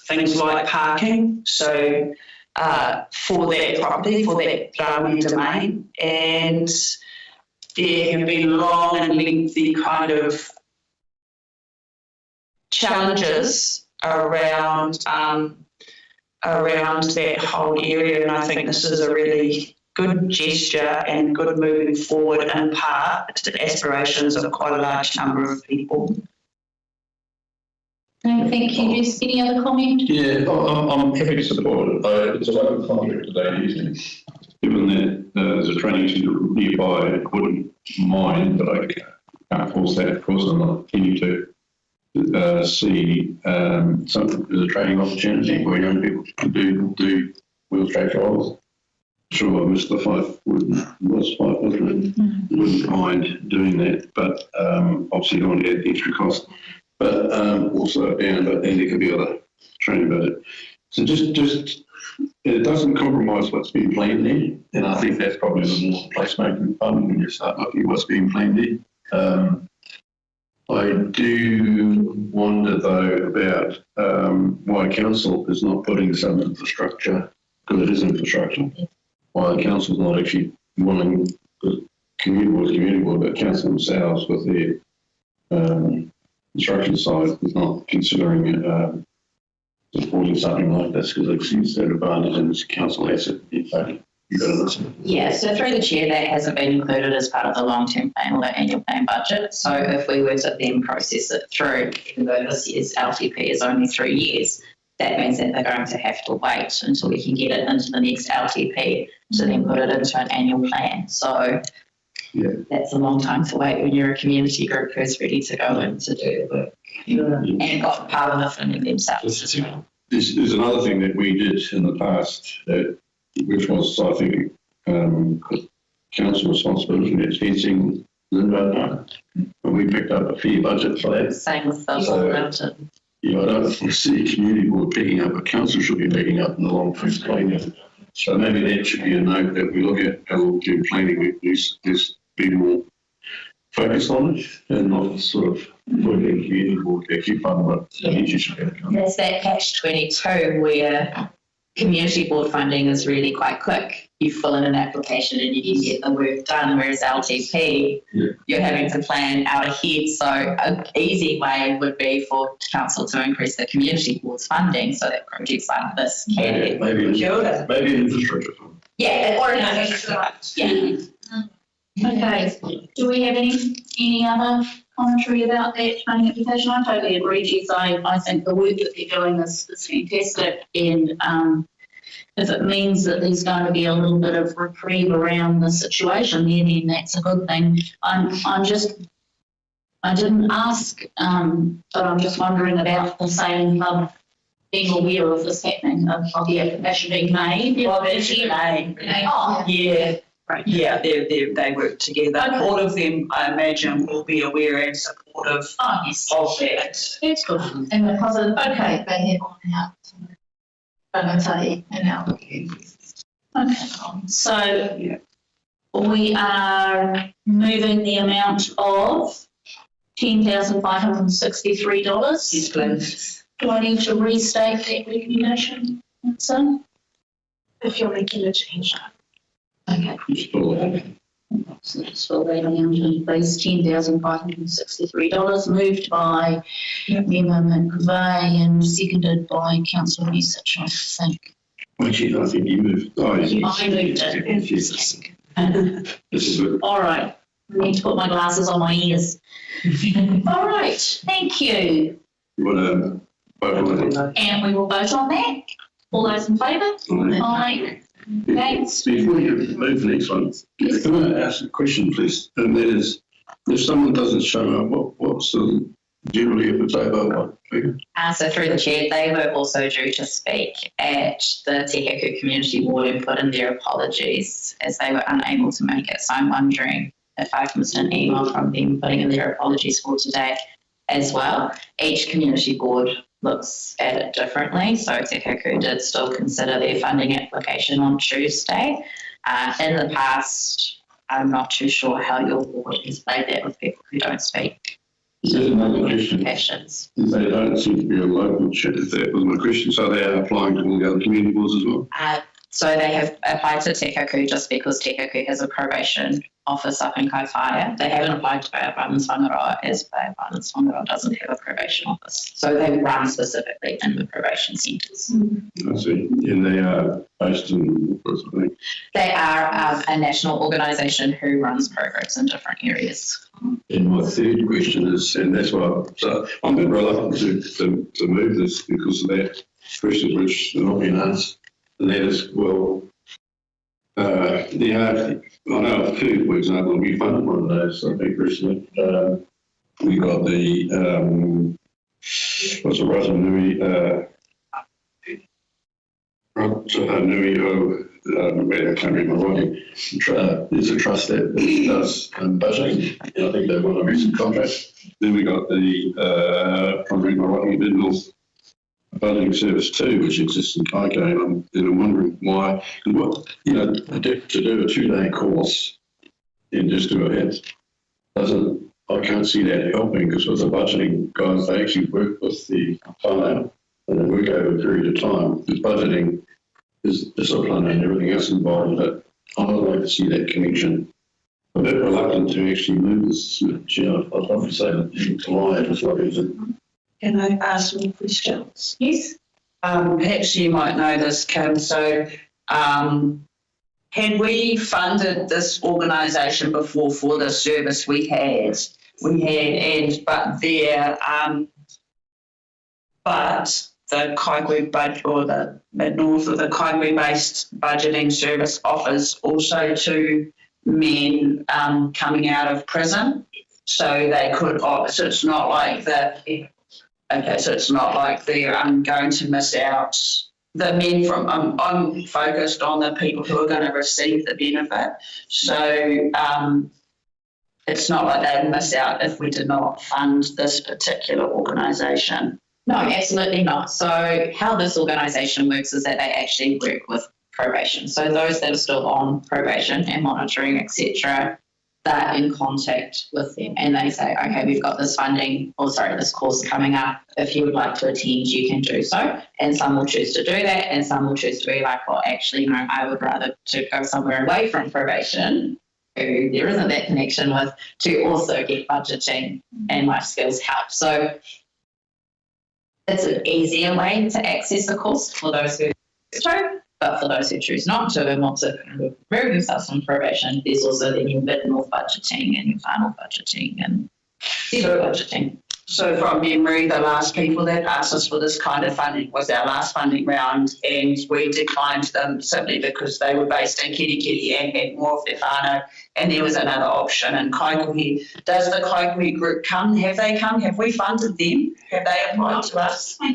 things like parking. So for that property, for that Darwin domain, and there have been long and lengthy kind of challenges around that whole area, and I think this is a really good gesture and good moving forward in part to the aspirations of quite a large number of people. Thank you. Just any other comment? Yeah, I'm happy to support it. It's a local contract today using. Given that there's a training centre nearby, I wouldn't mind, but I can't force that. Of course, I'm not keen to see some as a training opportunity where young people can do wheel-track trials. Sure, Mr. Fife wouldn't mind doing that, but obviously don't want to add extra cost. But also and there could be other training budget. So just it doesn't compromise what's being planned there, and I think that's probably the more placemaking fun when you start looking at what's being planned there. I do wonder though about why council is not putting some infrastructure, because it is infrastructure. Why the council's not actually willing, community board, but council themselves with their construction side is not considering supporting something like this, because it seems that advantage in this council asset. Yeah, so through the chair, that hasn't been included as part of the long-term plan or the annual plan budget. So if we were to then process it through, even though this year's LTP is only 3 years, that means that they're going to have to wait until we can get it into the next LTP to then put it into an annual plan. So that's a long time to wait when you're a community group who's ready to go in to do the work and got part of the funding themselves. There's another thing that we did in the past, which was, I think, council responsibility, that's fencing Lindbergh Park. And we picked up a fair budget for that. Same with the mountain. Yeah, I don't see a community board picking up, a council should be picking up in the long-term plan. So maybe that should be a note that we look at how long-term planning, there's be more focused on it and not sort of putting a community board to keep on what the energy should be. There's that catch-22 where community board funding is really quite quick. You fill in an application and you can get the work done, whereas LTP, you're having to plan out ahead. So an easy way would be for council to increase the community board's funding so that projects like this can get maybe an infrastructure fund. Yeah, or an infrastructure. Yeah. Okay. Do we have any other commentary about that training application? I totally agree, Jess. I think the work that they're doing is fantastic, and if it means that there's going to be a little bit of reprieve around the situation, then that's a good thing. I didn't ask, but I'm just wondering about the sailing club being aware of this happening, of the application being made. Well, actually, yeah. Right. Yeah, they work together. Okay. All of them, I imagine, will be aware and supportive of that. That's good. And because of, okay. They have okay. So we are moving the amount of $10,563. Yes, please. Do I need to restate that recommendation? So, If you're making a change. okay. So just fill that amount in, please. $10,563 moved by Member McVeigh and seconded by Councillor Mesich, I think. Actually, I think you moved. Oh, yes. I moved it. This is good. All right. I need to put my glasses on my ears. All right. Thank you. You want to vote on that? And we will vote on that. All those in favour? Aye. Thanks. Before you move the next one, can I ask a question, please? And that is, if someone doesn't show up, what's the generally if it's over what figure? So through the chair, they were also due to speak at the Te Heku Community Board and put in their apologies as they were unable to make it. So I'm wondering if I've missed an email from them putting in their apologies for today as well. Each community board looks at it differently. So Te Kaku did still consider their funding application on Tuesday. In the past, I'm not too sure how your board has played that with people who don't speak. There's another question. Captions. They don't seem to be a local chat, if that was my question. So they are applying to all the other community boards as well? So they have applied to Te Kaku just because Te Kaku has a probation office up in Kaikohe. They haven't applied to Bay of Islands Whangaroa as Bay of Islands Whangaroa doesn't have a probation office. So they run specifically in the probation centres. I see. And they are based in, They are a national organisation who runs programs in different areas. And my third question is, and that's why I'm a bit reluctant to move this because of that question which is not being asked. And that is, well, I know of two, for example, we funded one of those, I think, recently. We got the, what's it, Ratanui, I can't read my writing. There's a trust that does budgeting, and I think they won a recent contract. Then we got the, trying to read my writing, North Budgeting Service 2, which exists in Kaikohe, and I'm wondering why, to do a 2-day course and just do it, I can't see that helping, because with the budgeting guys, they actually work with the whānau and they work over a period of time. The budgeting is discipline and everything else involved, but I would like to see that connection. I'm a bit reluctant to actually move this, I'd probably say that you July is what is it. Can I ask some questions? Yes. Perhaps you might know this, Kim. So had we funded this organisation before for the service we had, but the Kaikohe budget or the mid-north of the Kaikohe-based budgeting service offers also to men coming out of prison. So they could, so it's not like it's not like they're going to miss out. The men from, I'm focused on the people who are going to receive the benefit. So it's not like they'd miss out if we did not fund this particular organisation. No, absolutely not. So how this organisation works is that they actually work with probation. So those that are still on probation and monitoring, etc., they're in contact with them and they say, okay, we've got this this course coming up. If you would like to attend, you can do so. And some will choose to do that and some will choose to be like, well, actually, no, I would rather to go somewhere away from probation, who there isn't that connection with, to also get budgeting and life skills help. So it's an easier way to access the course for those who choose to. But for those who choose not to and want to kind of remove themselves from probation, there's also the new mid-north budgeting and your final budgeting and zero budgeting. So from memory, the last people that asked us for this kind of funding was our last funding round, and we declined them simply because they were based in Kirikiri and had more of their whānau, and there was another option in Kaikohe. Does the Kaikohe group come? Have they come? Have we funded them? Have they applied to us? I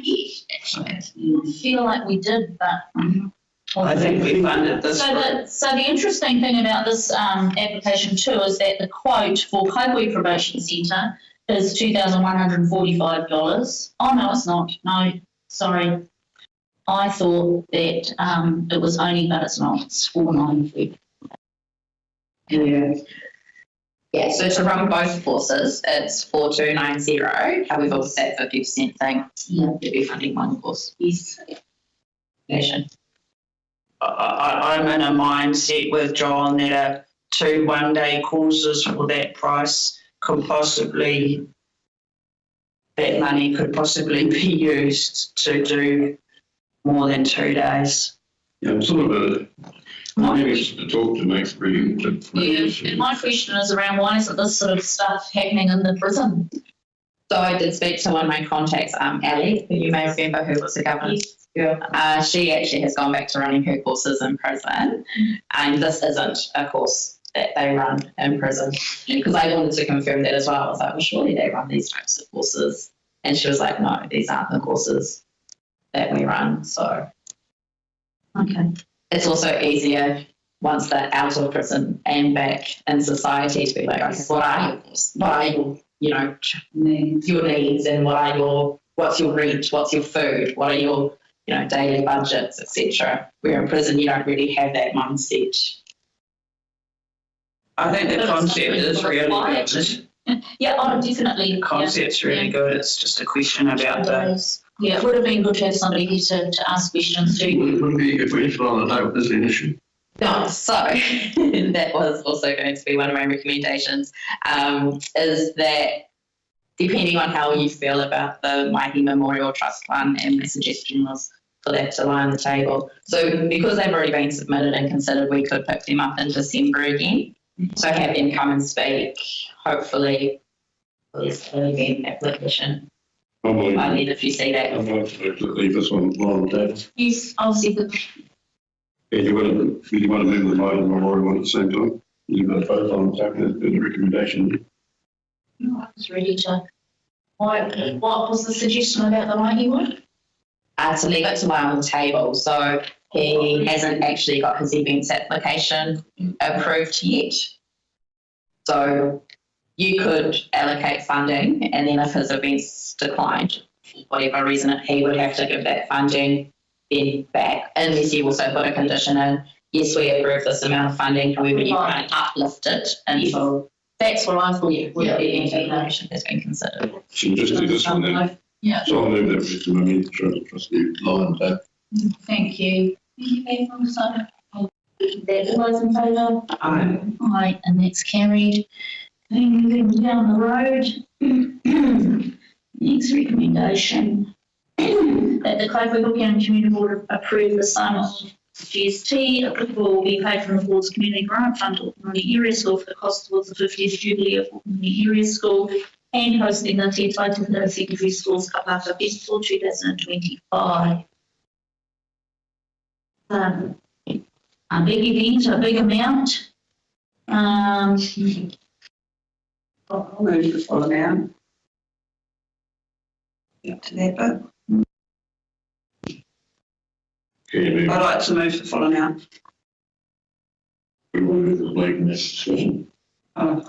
feel like we did, but I think we funded this. So the interesting thing about this application too is that the quote for Kaikohe Probation Centre is $2,145. Oh no, it's not. No, sorry. I thought that it was only, but it's not. It's $490. Yeah. Yeah, so to run both courses, it's 4290. However, with that 50% thing, you'll be funding one course. Yes. I'm in a mindset with John that 2 one-day courses for that price that money could possibly be used to do more than 2 days. Yeah, I'm sort of anxious to talk to make really. Yeah, and my question is around why isn't this sort of stuff happening in the prison? So I did speak to one of my contacts, Ali, who you may remember, who was the governor. Yeah. She actually has gone back to running her courses in prison, and this isn't a course that they run in prison, because I wanted to confirm that as well. I was like, well, surely they run these types of courses, and she was like, no, these aren't the courses that we run. So okay, it's also easier once they're out of prison and back in society to be like, okay, what are your needs and what are your what's your rent, what's your food, what are your, daily budgets, etc. Where in prison, you don't really have that mindset. I think the concept is really good. Yeah, oh, definitely. The concept's really good. It's just a question about the. Yeah, it would have been good to have somebody here to ask questions too. It wouldn't be if we left it on the note, is there an issue? No, so that was also going to be one of my recommendations, is that depending on how you feel about the Maihi Memorial Trust Fund, and my suggestion was for that to lie on the table. So because they've already been submitted and considered, we could pick them up in December again. So have them come and speak, hopefully, for this event application. I mean, if you see that. I'd like to leave this one on the table. Yes, I'll see the. Yeah, you want to move the Maihi Memorial one at the same time? You've got both on the table, there's a recommendation. No, I was ready to. What was the suggestion about the Maihi one? To leave it to lie on the table. So he hasn't actually got his events application approved yet. So you could allocate funding, and then if his events declined, for whatever reason, he would have to give that funding then back, unless you also put a condition in, yes, we approve this amount of funding, however you can't uplift it until that's what I thought. the information has been considered. So just do this one then. Yeah. So I'll move that recommendation, trustee Lyon, that. Thank you. Anything from the side? All those in favour? Aye. Aye, and that's carried. Moving down the road. Next recommendation. That the Kaikohe-Hokianga Community Board approve the sum of GST applicable will be paid from the board's community grant fund to Auckland Area School for the cost towards the 50th Jubilee of Auckland Area School and hosting the Te Taitanga Secondary Schools Kapapa Festival 2025. A big event, a big amount. I'll move the full amount. Up to that bit. Okay, I'd like to move the full amount. we will move as blank next discussion. Oh,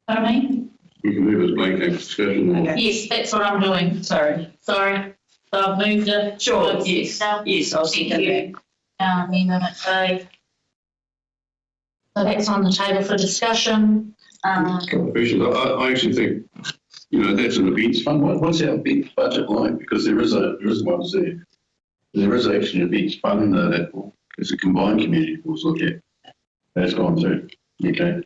Pardon me? We can move as blank next discussion. okay. Yes, that's what I'm doing. Sorry. Sorry. So I've moved it. Sure, yes. Yes, I'll Thank second you. that. So that's on the table for discussion. Couple of questions. I actually think, that's an events fund. What's our events budget like? Because there is one there. There is actually an events fund that is a combined community we'll look at. That's gone through. Okay.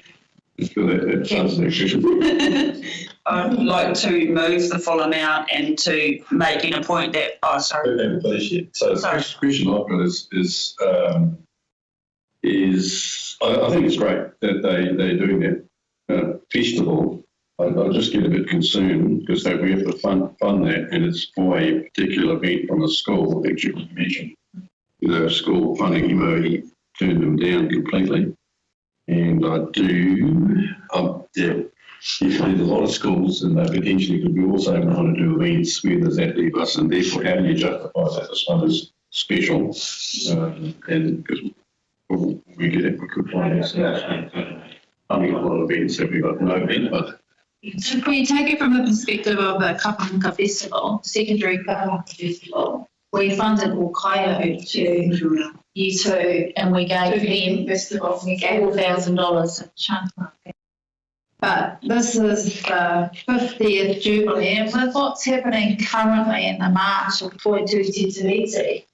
So that answers that question. I'd like to move the full amount and to making a point that, sorry. We haven't finished yet. So the question I've got is I think it's great that they're doing that festival. I just get a bit concerned because we have to fund that, and it's for a particular event from a school that you mentioned. School funding, he turned them down completely. And I do, there's a lot of schools, and they potentially could be also want to do events. Where does that leave us? And therefore, how do you justify that this one is special? And because we could find ourselves funding a lot of events that we've got no event, but. If we take it from the perspective of the Kapahaka Festival, secondary Kapahaka Festival, we funded Okaio to year 2, and we gave them $4,000 a chunk. But this is the 50th Jubilee, and with what's happening currently in the March of Toitū Te Tiriti,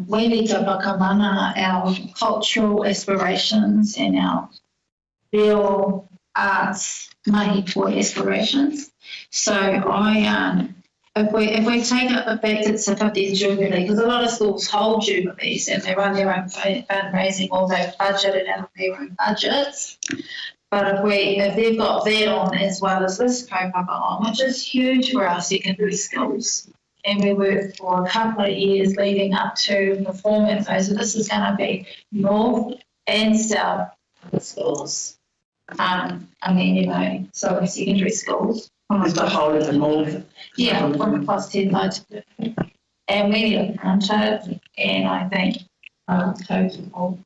we need to whakamana our cultural aspirations and our real arts mahi for aspirations. So if we take up the fact it's a 50th Jubilee, because a lot of schools hold Jubilees and they run their own fundraising, or they've budgeted out of their own budgets. But if they've got that on as well as this kaupapa on, which is huge for our secondary schools, and we worked for a couple of years leading up to performance, so this is going to be north and south schools. So secondary schools. It's the whole of the north. Yeah, from plus 10 loads. And we need to counter it, and I think total.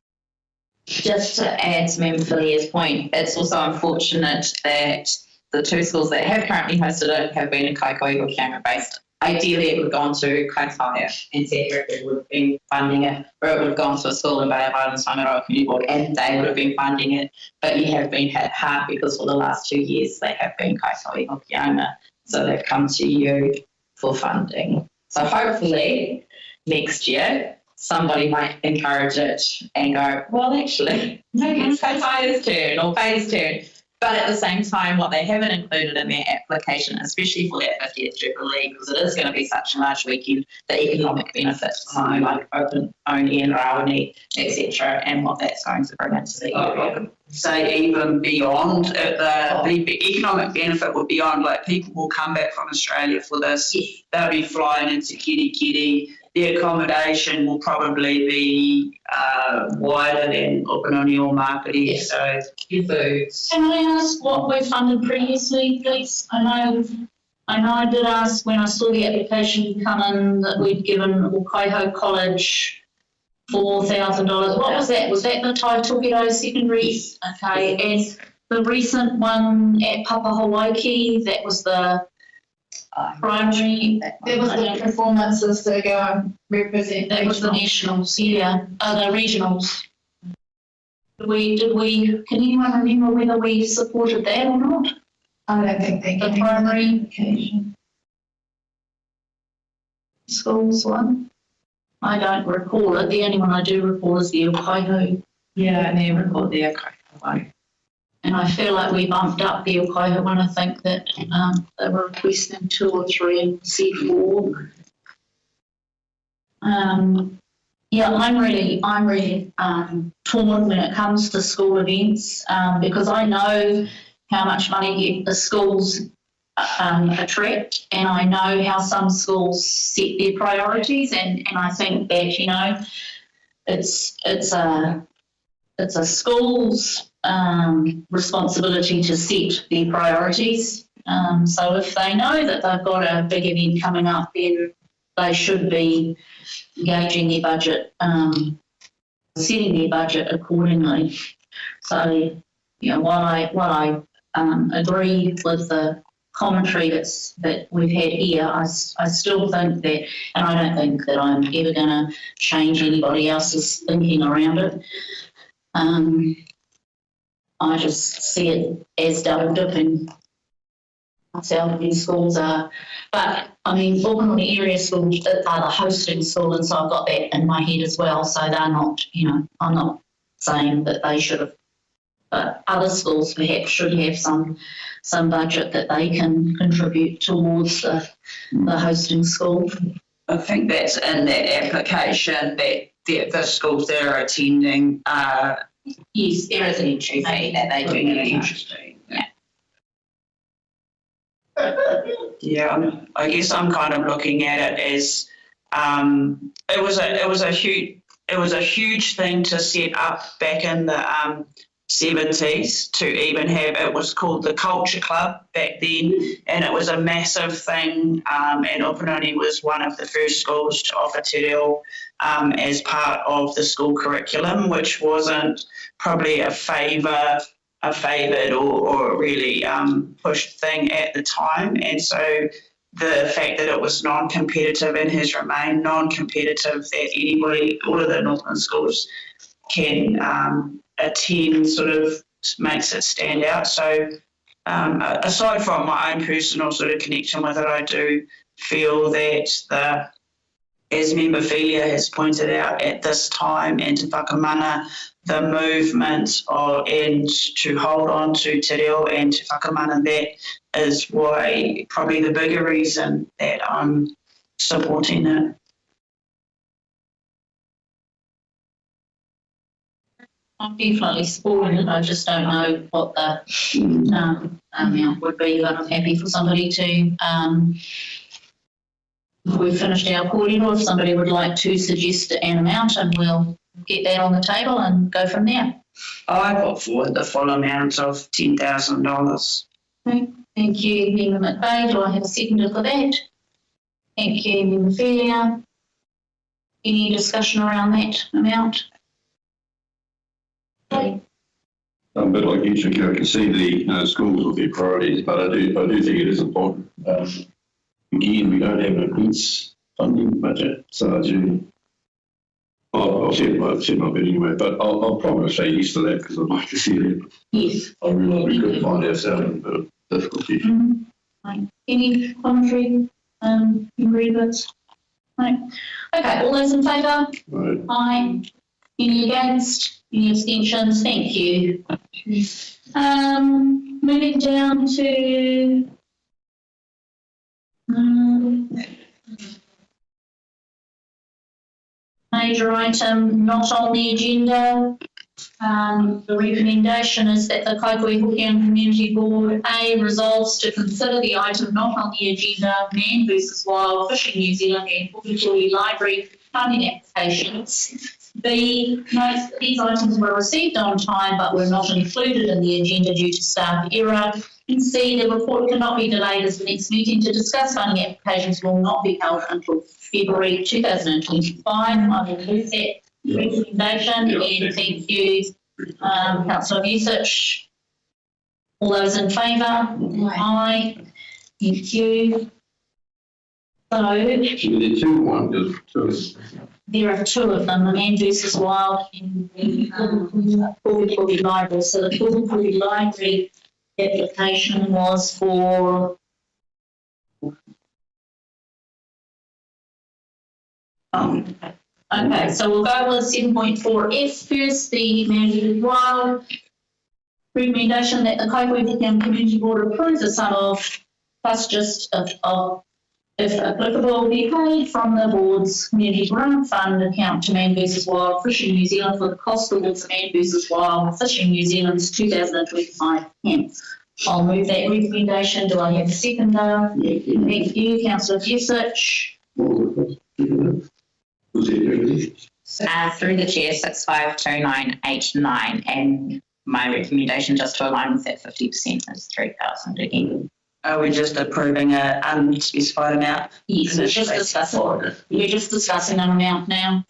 Just to add to Member Filia's point, it's also unfortunate that the two schools that have currently hosted it have been in Kaikohe-Hokianga based. Ideally, it would have gone to Kaikohe and Seahara would have been funding it, or it would have gone to a school in Bay of Islands Whangaroa Community Board and they would have been funding it. But you have been hit hard because for the last 2 years they have been Kaikohe-Hokianga, so they've come to you for funding. So hopefully next year somebody might encourage it and go, well, actually, maybe it's Kaikohe's turn or Bay's turn. But at the same time, what they haven't included in their application, especially for that 50th Jubilee, because it is going to be such a large weekend, the economic benefits, something like open only and Rawani, etc., and what that's going to bring into the area. Say even beyond the economic benefit would be on, like people will come back from Australia for this. Yes. They'll be flying into Kirikiri. The accommodation will probably be wider than Okanoni or Mākeri. Yes. So Foods. Can I ask what we funded previously, please? I know I did ask when I saw the application come in that we'd given Ukaiho College $4,000. What was that? Was that the Taitokido Secondary? Yes. Okay, and the recent one at Papahawaiki, that was the primary. There was the performances to go and represent. That was the nationals, yeah, the regionals. Did we, can anyone remember whether we supported that or not? I don't think they The can. primary schools one? I don't recall it. The only one I do recall is the Ukaiho. Yeah, and then report the Kaikohe one. And I feel like we bumped up the Ukaiho one. I think that they were requesting 2 or 3 and C4. Yeah, I'm really torn when it comes to school events because I know how much money the schools attract, and I know how some schools set their priorities, and I think that, you know, it's a school's responsibility to set their priorities. So if they know that they've got a big event coming up, then they should be engaging their budget, setting their budget accordingly. So, you know, while I agree with the commentary that we've had here, I still think that, and I don't think that I'm ever going to change anybody else's thinking around it. I just see it as double dipping. Myself, these schools are, but I mean, Auckland area schools are the hosting school, and so I've got that in my head as well. So they're not, you know, I'm not saying that they should have, but other schools perhaps should have some budget that they can contribute towards the hosting school. I think that's in that application that the schools that are attending. Yes, there is an entry fee that they do need. Interesting. Yeah, I guess I'm kind of looking at it as it was a huge thing to set up back in the 70s to even have, it was called the Culture Club back then, and it was a massive thing, and Okanoni was one of the first schools to offer te reo as part of the school curriculum, which wasn't probably a favoured or really pushed thing at the time. And so the fact that it was non-competitive and has remained non-competitive, that anybody, all of the Northland schools can attend, sort of makes it stand out. So aside from my own personal sort of connection with it, I do feel that as Member Felia has pointed out at this time, and to whakamana the movement and to hold on to te reo and to whakamana that is why probably the bigger reason that I'm supporting it. I'm definitely supporting it. I just don't know what the amount would be, but I'm happy for somebody to, if we've finished our corridor, if somebody would like to suggest an amount, and we'll get that on the table and go from there. I put forward the full amount of $10,000. Okay. Thank you, Member McVeigh. Do I have a seconder for that? Thank you, Member Felia. Any discussion around that amount? Okay. But like you, Tricky, I can see the schools will be priorities, but I do think it is important. Again, we don't have an immense funding budget, so I do. I'll share my bit anyway, but I'll probably say yes to that because I'd like to see it. Yes. I realise we could find ourselves in a bit of difficulty. Right. Any commentary, agreements? No. Okay, all those in favour? Right. Aye. Any against? Any abstentions? Thank you. Moving down to major item not on the agenda. The recommendation is that the Kaikohe-Hokianga Community Board A resolves to consider the item not on the agenda, Man versus Wild, Fishing New Zealand and Hokitori Library funding applications. B, notes that these items were received on time but were not included in the agenda due to staff error. And C, the report cannot be delayed as the next meeting to discuss funding applications will not be held until February 2025. I will move that recommendation and thank you, Councillor Vucic. All those in favour? Aye. Thank you. So Actually, the two. there are two of them, the Man versus Wild and the Kaikohe Library. So the Kaikohe Library application was for okay, so we'll go with 7.4F first, the Man versus Wild. Recommendation that the Kaikohe-Hokianga Community Board approves a sum of plus just of if applicable, be paid from the board's community grant fund account to Man versus Wild Fishing New Zealand for the cost towards Man versus Wild Fishing New Zealand's 2025 camp. I'll move that recommendation. Do I have a seconder? Thank you, Councillor Vucic. Through the chair, 652989, and my recommendation just to align with that 50% is 3,000 again. Are we just approving an unspecified amount? Yes, we're just discussing an amount now.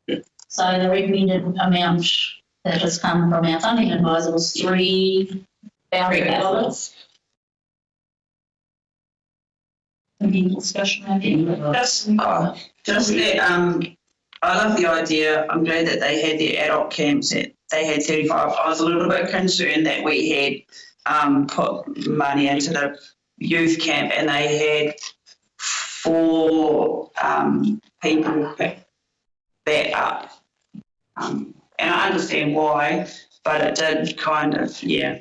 Yeah. So the recommended amount that has come from our funding advisor was $3,000. Any discussion on that? Just that, I love the idea. I'm glad that they had their adult camps that they had 35. I was a little bit concerned that we had put money into the youth camp and they had 4 people pick that up. And I understand why, but it did kind of, yeah.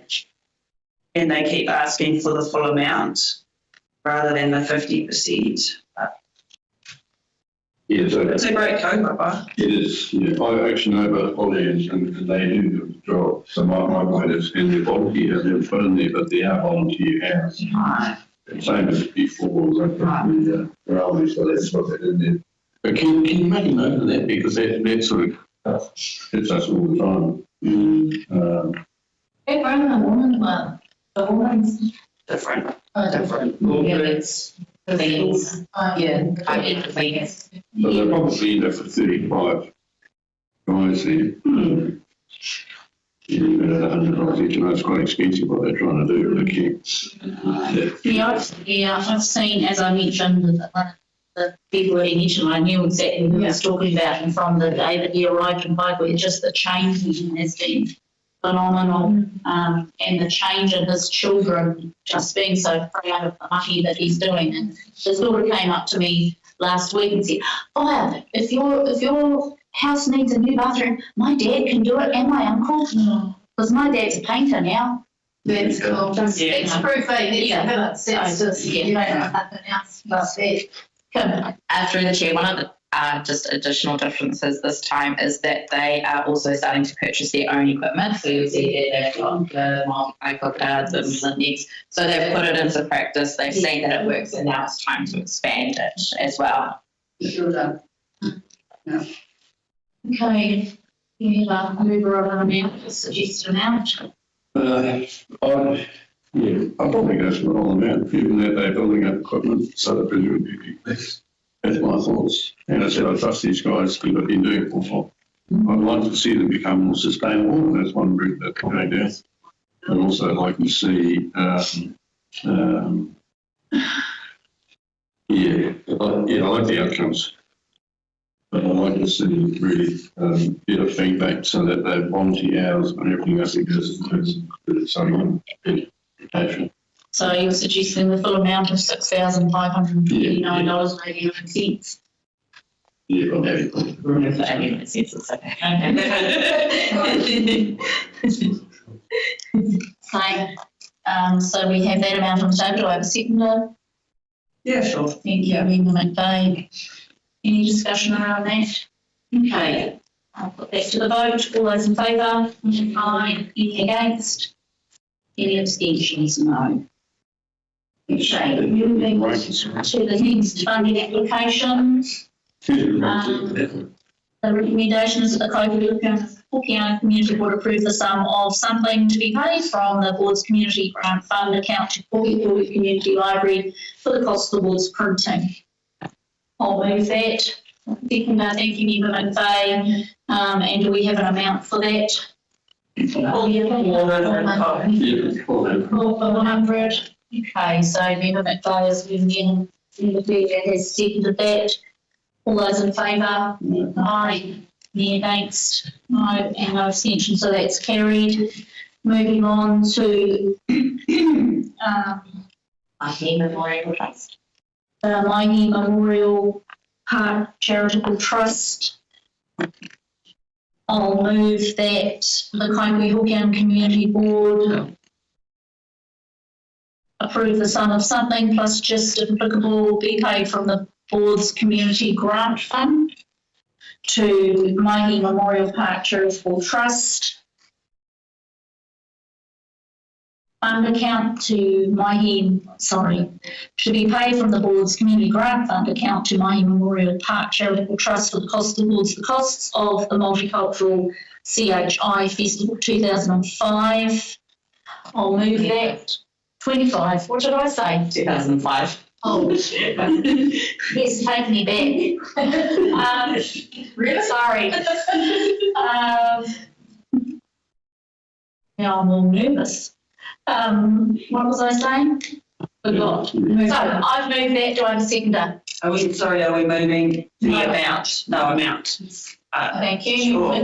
And they keep asking for the full amount rather than the 50%. Yeah, so It's a great co-op. it is. Yeah, I actually know about Holly and they do the job. So my point is, and the volunteer has never put in there, but they are volunteer hours. Right. Same as before, so that's what they did there. But can you make a note of that, because that sort of hits us all the time. Hey, Brian, the woman's Different. different. Yeah, it's the things. Yeah, I get the things. So they're probably in there for 35 guys there. $100 each, and that's quite expensive what they're trying to do. I've seen, as I mentioned, the February edition, I knew exactly who I was talking about, and from the day that he arrived in Kaikohe, just the change has been phenomenal, and the change in his children just being so proud of the money that he's doing. And his daughter came up to me last week and said, "Oh, if your house needs a new bathroom, my dad can do it, and my uncle, because my dad's a painter now." That's cool. It's proof, yeah. It's just, yeah, you don't know nothing else but that. Through the chair, one of the just additional differences this time is that they are also starting to purchase their own equipment. So you'll see that they've got the multi-cycle cards and Linux. So they've put it into practice. They've seen that it works, and now it's time to expand it as well. Sure done. Yeah. Okay, you have a mover of an amount, suggested amount. I'll probably go for all amount, given that they're building up equipment, so the presumably be less. That's my thoughts. And I said I trust these guys, they've been doing it before. I'd like to see them become more sustainable, and that's one route that's going down. I'd also like to see, I like the outcomes. But I'd like to see really better feedback so that the volunteer hours and everything else that goes into some education. So you're suggesting the full amount of $6,559.89. Yeah, well, maybe. So we have that amount on the table. Do I have a seconder? Yeah, sure. Thank you, Member McVeigh. Any discussion around that? Okay, I'll put that to the vote. All those in favour? Aye. Any against? Any abstentions? No. Okay, moving to the next funding application. The recommendation is that the Kaikohe-Hokianga Community Board approve the sum of something to be paid from the board's community grant fund account to Kaikohe Community Library for the cost of the board's printing. I'll move that. Seconder, thank you, Member McVeigh. And do we have an amount for that? 400. Okay, so Member McVeigh has been has seconded that. All those in favour? Aye. Any against? No, and no abstention, so that's carried. Moving on to Mahi Memorial Trust. Mahi Memorial Park Charitable Trust. I'll move that the Kaikohe-Hokianga Community Board approve the sum of something plus just if applicable be paid from the board's community grant fund to Mahi Memorial Park Charitable Trust. Fund account to to be paid from the board's community grant fund account to Mahi Memorial Park Charitable Trust for the cost towards the costs of the Multicultural CHI Festival 2005. I'll move that. 25. What did I say? 2005. Oh, yes, take me back. Really sorry. Now I'm all nervous. What was I saying? Forgot. So I've moved that. Do I have a seconder? Are we moving the amount? No amount. Thank you. Sure.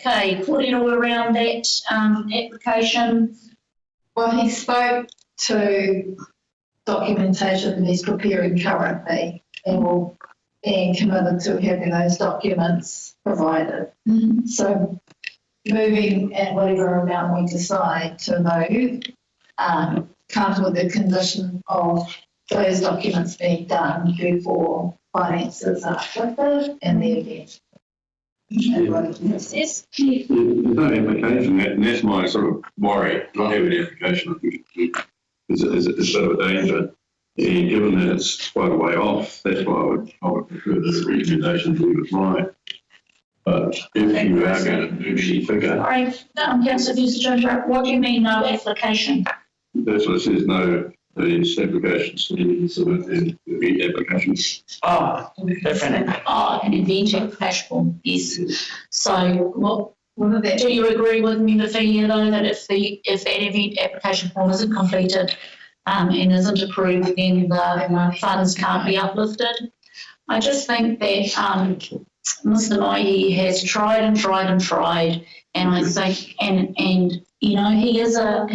Okay, putting all around that application. Well, he spoke to documentation that he's preparing currently and will be committed to having those documents provided. So moving at whatever amount we decide to move comes with the condition of those documents being done before finances are uplifted in the event. There's no application, and that's my sort of worry. Not having an application, I think, is a sort of a danger. And given that it's quite a way off, that's why I would prefer the recommendation to leave it right. But if you are going to do any figure, Sorry, Councillor Fuser, what do you mean no application? that's what it says, no, these applications, the applications. Oh, different. Oh, an event application form, yes. So do you agree with me, Mafia, though, that if that event application form isn't completed and isn't approved, then the funds can't be uplifted? I just think that Mr. Mahi has tried, and I think, and you know, he is a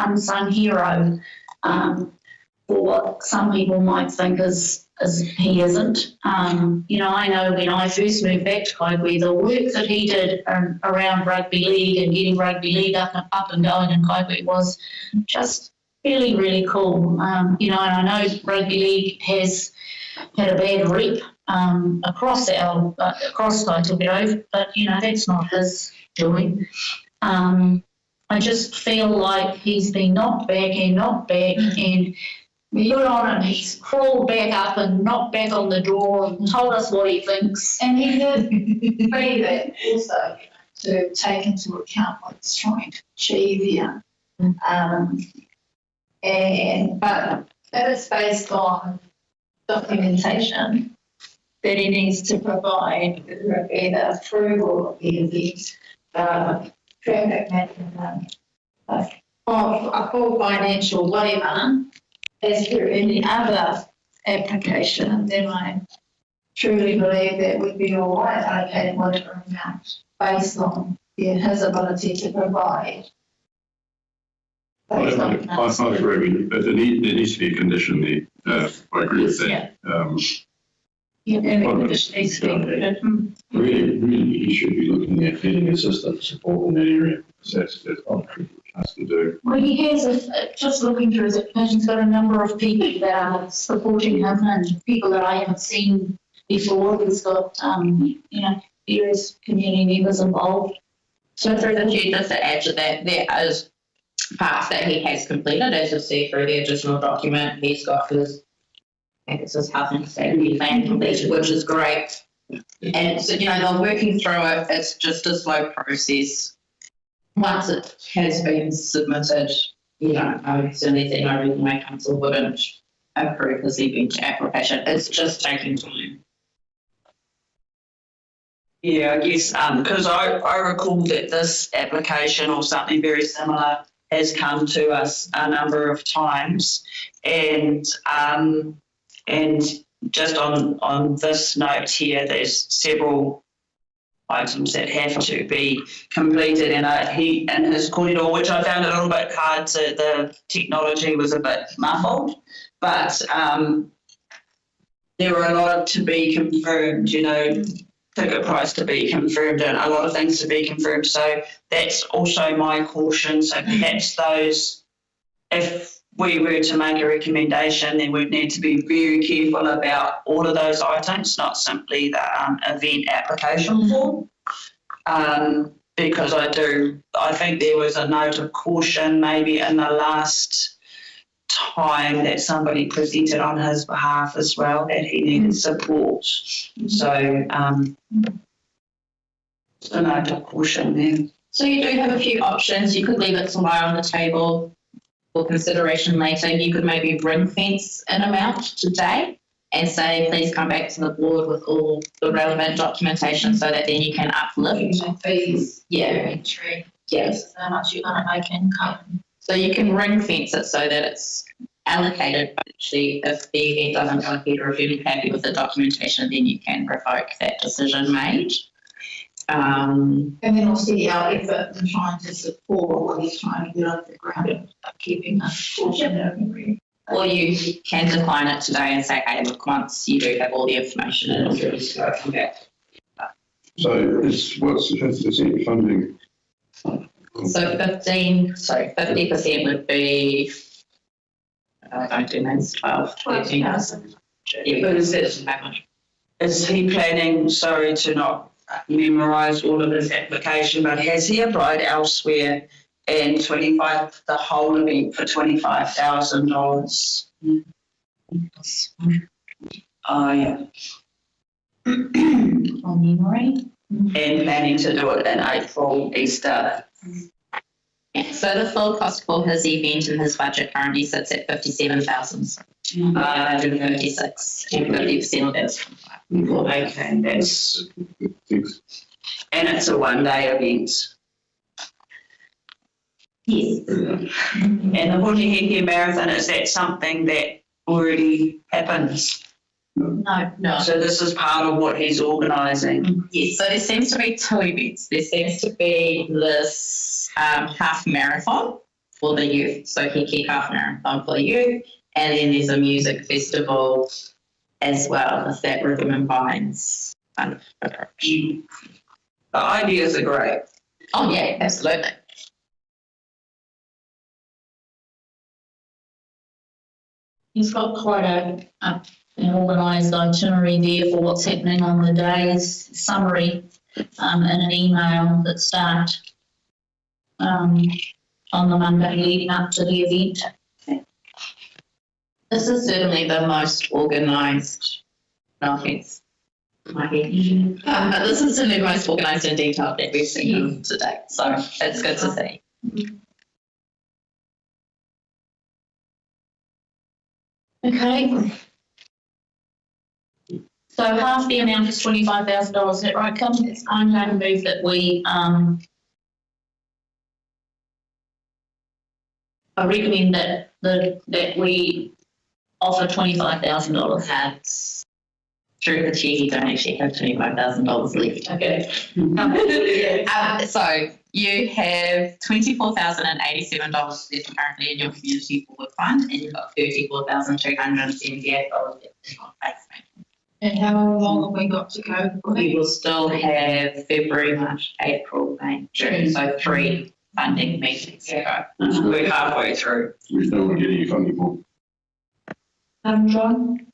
unsung hero for what some people might think is he isn't. You know, I know when I first moved back to Kaikohe, the work that he did around rugby league and getting rugby league up and going in Kaikohe was just really, really cool. You know, and I know rugby league has had a bad rep across Kaikohe, but you know, that's not his doing. I just feel like he's been knocked back, and good on him. He's crawled back up and knocked back on the door and told us what he thinks. And he did say that also to take into account what he's trying to achieve here. But that is based on documentation that he needs to provide with either approval of the event, traffic management, of a full financial waiver, as per any other application, then I truly believe that would be all right, allocating whatever amount based on his ability to provide. I agree, but there needs to be a condition there. I agree with that. And the condition needs to be included. Really, he should be looking at getting assistance support in that area. That's what he has to do. Well, he has, just looking through his application, he's got a number of people that are supporting him and people that I haven't seen before. He's got, various community members involved. So through the chair, just to add to that, there is parts that he has completed, as you'll see through the additional document. He's got his, I think it's his health and safety plan completed, which is great. And so, they're working through it. It's just a slow process. Once it has been submitted, I certainly think no reason why council wouldn't approve his event application. It's just taking time. Yeah, I guess, because I recall that this application or something very similar has come to us a number of times, and just on this note here, there's several items that have to be completed, and he in his corridor, which I found a little bit hard to, the technology was a bit muffled, but there were a lot to be confirmed, ticket price to be confirmed and a lot of things to be confirmed. So that's also my caution. So perhaps those, if we were to make a recommendation, then we'd need to be very careful about all of those items, not simply the event application form. Because I think there was a note of caution maybe in the last time that somebody presented on his behalf as well, that he needed support. So a note of caution there. So you do have a few options. You could leave it tomorrow on the table for consideration later. You could maybe ring fence an amount today and say, please come back to the board with all the relevant documentation so that then you can uplift fees. Yeah. Entry. Yes. How much you're going to make income. So you can ring fence it so that it's allocated. But actually, if the event doesn't go ahead or if you're happy with the documentation, then you can revoke that decision made. And then also our effort in trying to support what he's trying to get off the ground of keeping us fortunate. Or you can decline it today and say, hey, look, once you do have all the information and it's ready to go, come back. So what's the 50% funding? So 50% would be, I don't do maths, 12,000. Yeah, but is he planning, sorry to not memorise all of his application, but has he applied elsewhere and the whole event for $25,000? Oh, yeah. On memory. And planning to do it in April, Easter. Yeah, so the full cost for his event and his budget currently sits at 57,156, and 50% of that's 25. Okay, that's, and it's a one-day event. Yes. And the Kaikohe-Hokianga Marathon, is that something that already happens? No. So this is part of what he's organising? Yes, so there seems to be two events. There seems to be this half marathon for the youth, so Kaikohe half marathon for the youth, and then there's a music festival as well with that rhythm and vines kind of approach. The ideas are great. Oh yeah, absolutely. He's got quite an organised itinerary there for what's happening on the days, summary in an email that start on the Monday leading up to the event. This is certainly the most organised, no offence, my head, but this is certainly the most organised and detailed that we've seen to date, so it's good to see. Okay. So half the amount is $25,000, is that right, Kim? I'm going to move that we, I recommend that we offer $25,000. That's through the chair, you don't actually have $25,000 left. Okay. So you have $24,087 left currently in your community forward fund, and you've got $34,278 left on placement. And how long have we got to go? We will still have February, March, April, May, June, so 3 funding meetings to go. We're halfway through. We still not getting any funding for, John?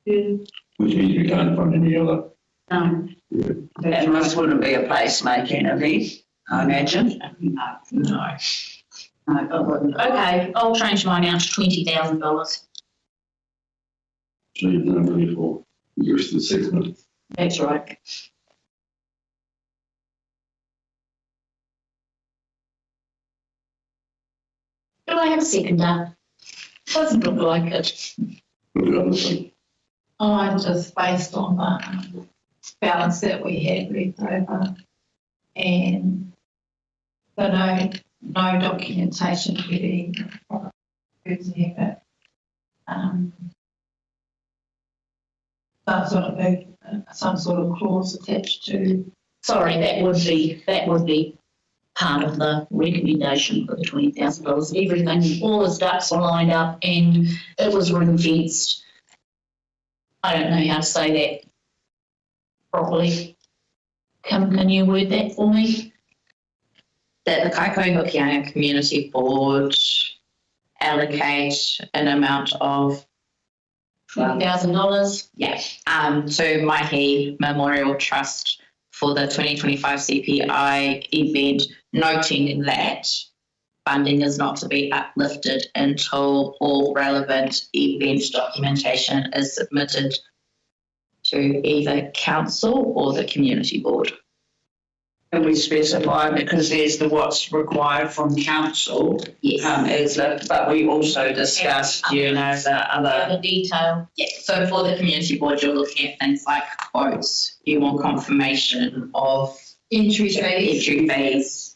which means we can't fund any other. No. And this wouldn't be a placemaking event, I imagine. No, it wouldn't. Okay, I'll change mine out to $20,000. So you've done money for the rest of the 6 months. That's right. Do I have a seconder? Doesn't look like it. What the other thing? I'm just based on the balance that we had left over and the no documentation getting there, but some sort of clause attached to. Sorry, that would be part of the recommendation for the $20,000. Everything, all the ducks were lined up and it was ring fenced. I don't know how to say that properly. Can you word that for me? That the Kaikohe-Hokianga Community Board allocate an amount of $20,000? Yeah, to Maihi Memorial Trust for the 2025 CPI event, noting that funding is not to be uplifted until all relevant event documentation is submitted to either council or the community board. And we specify, because there's the what's required from council, Yes. but we also discussed, the other. The detail. Yeah, so for the community board, you're looking at things like quotes, you want confirmation of Entry fees.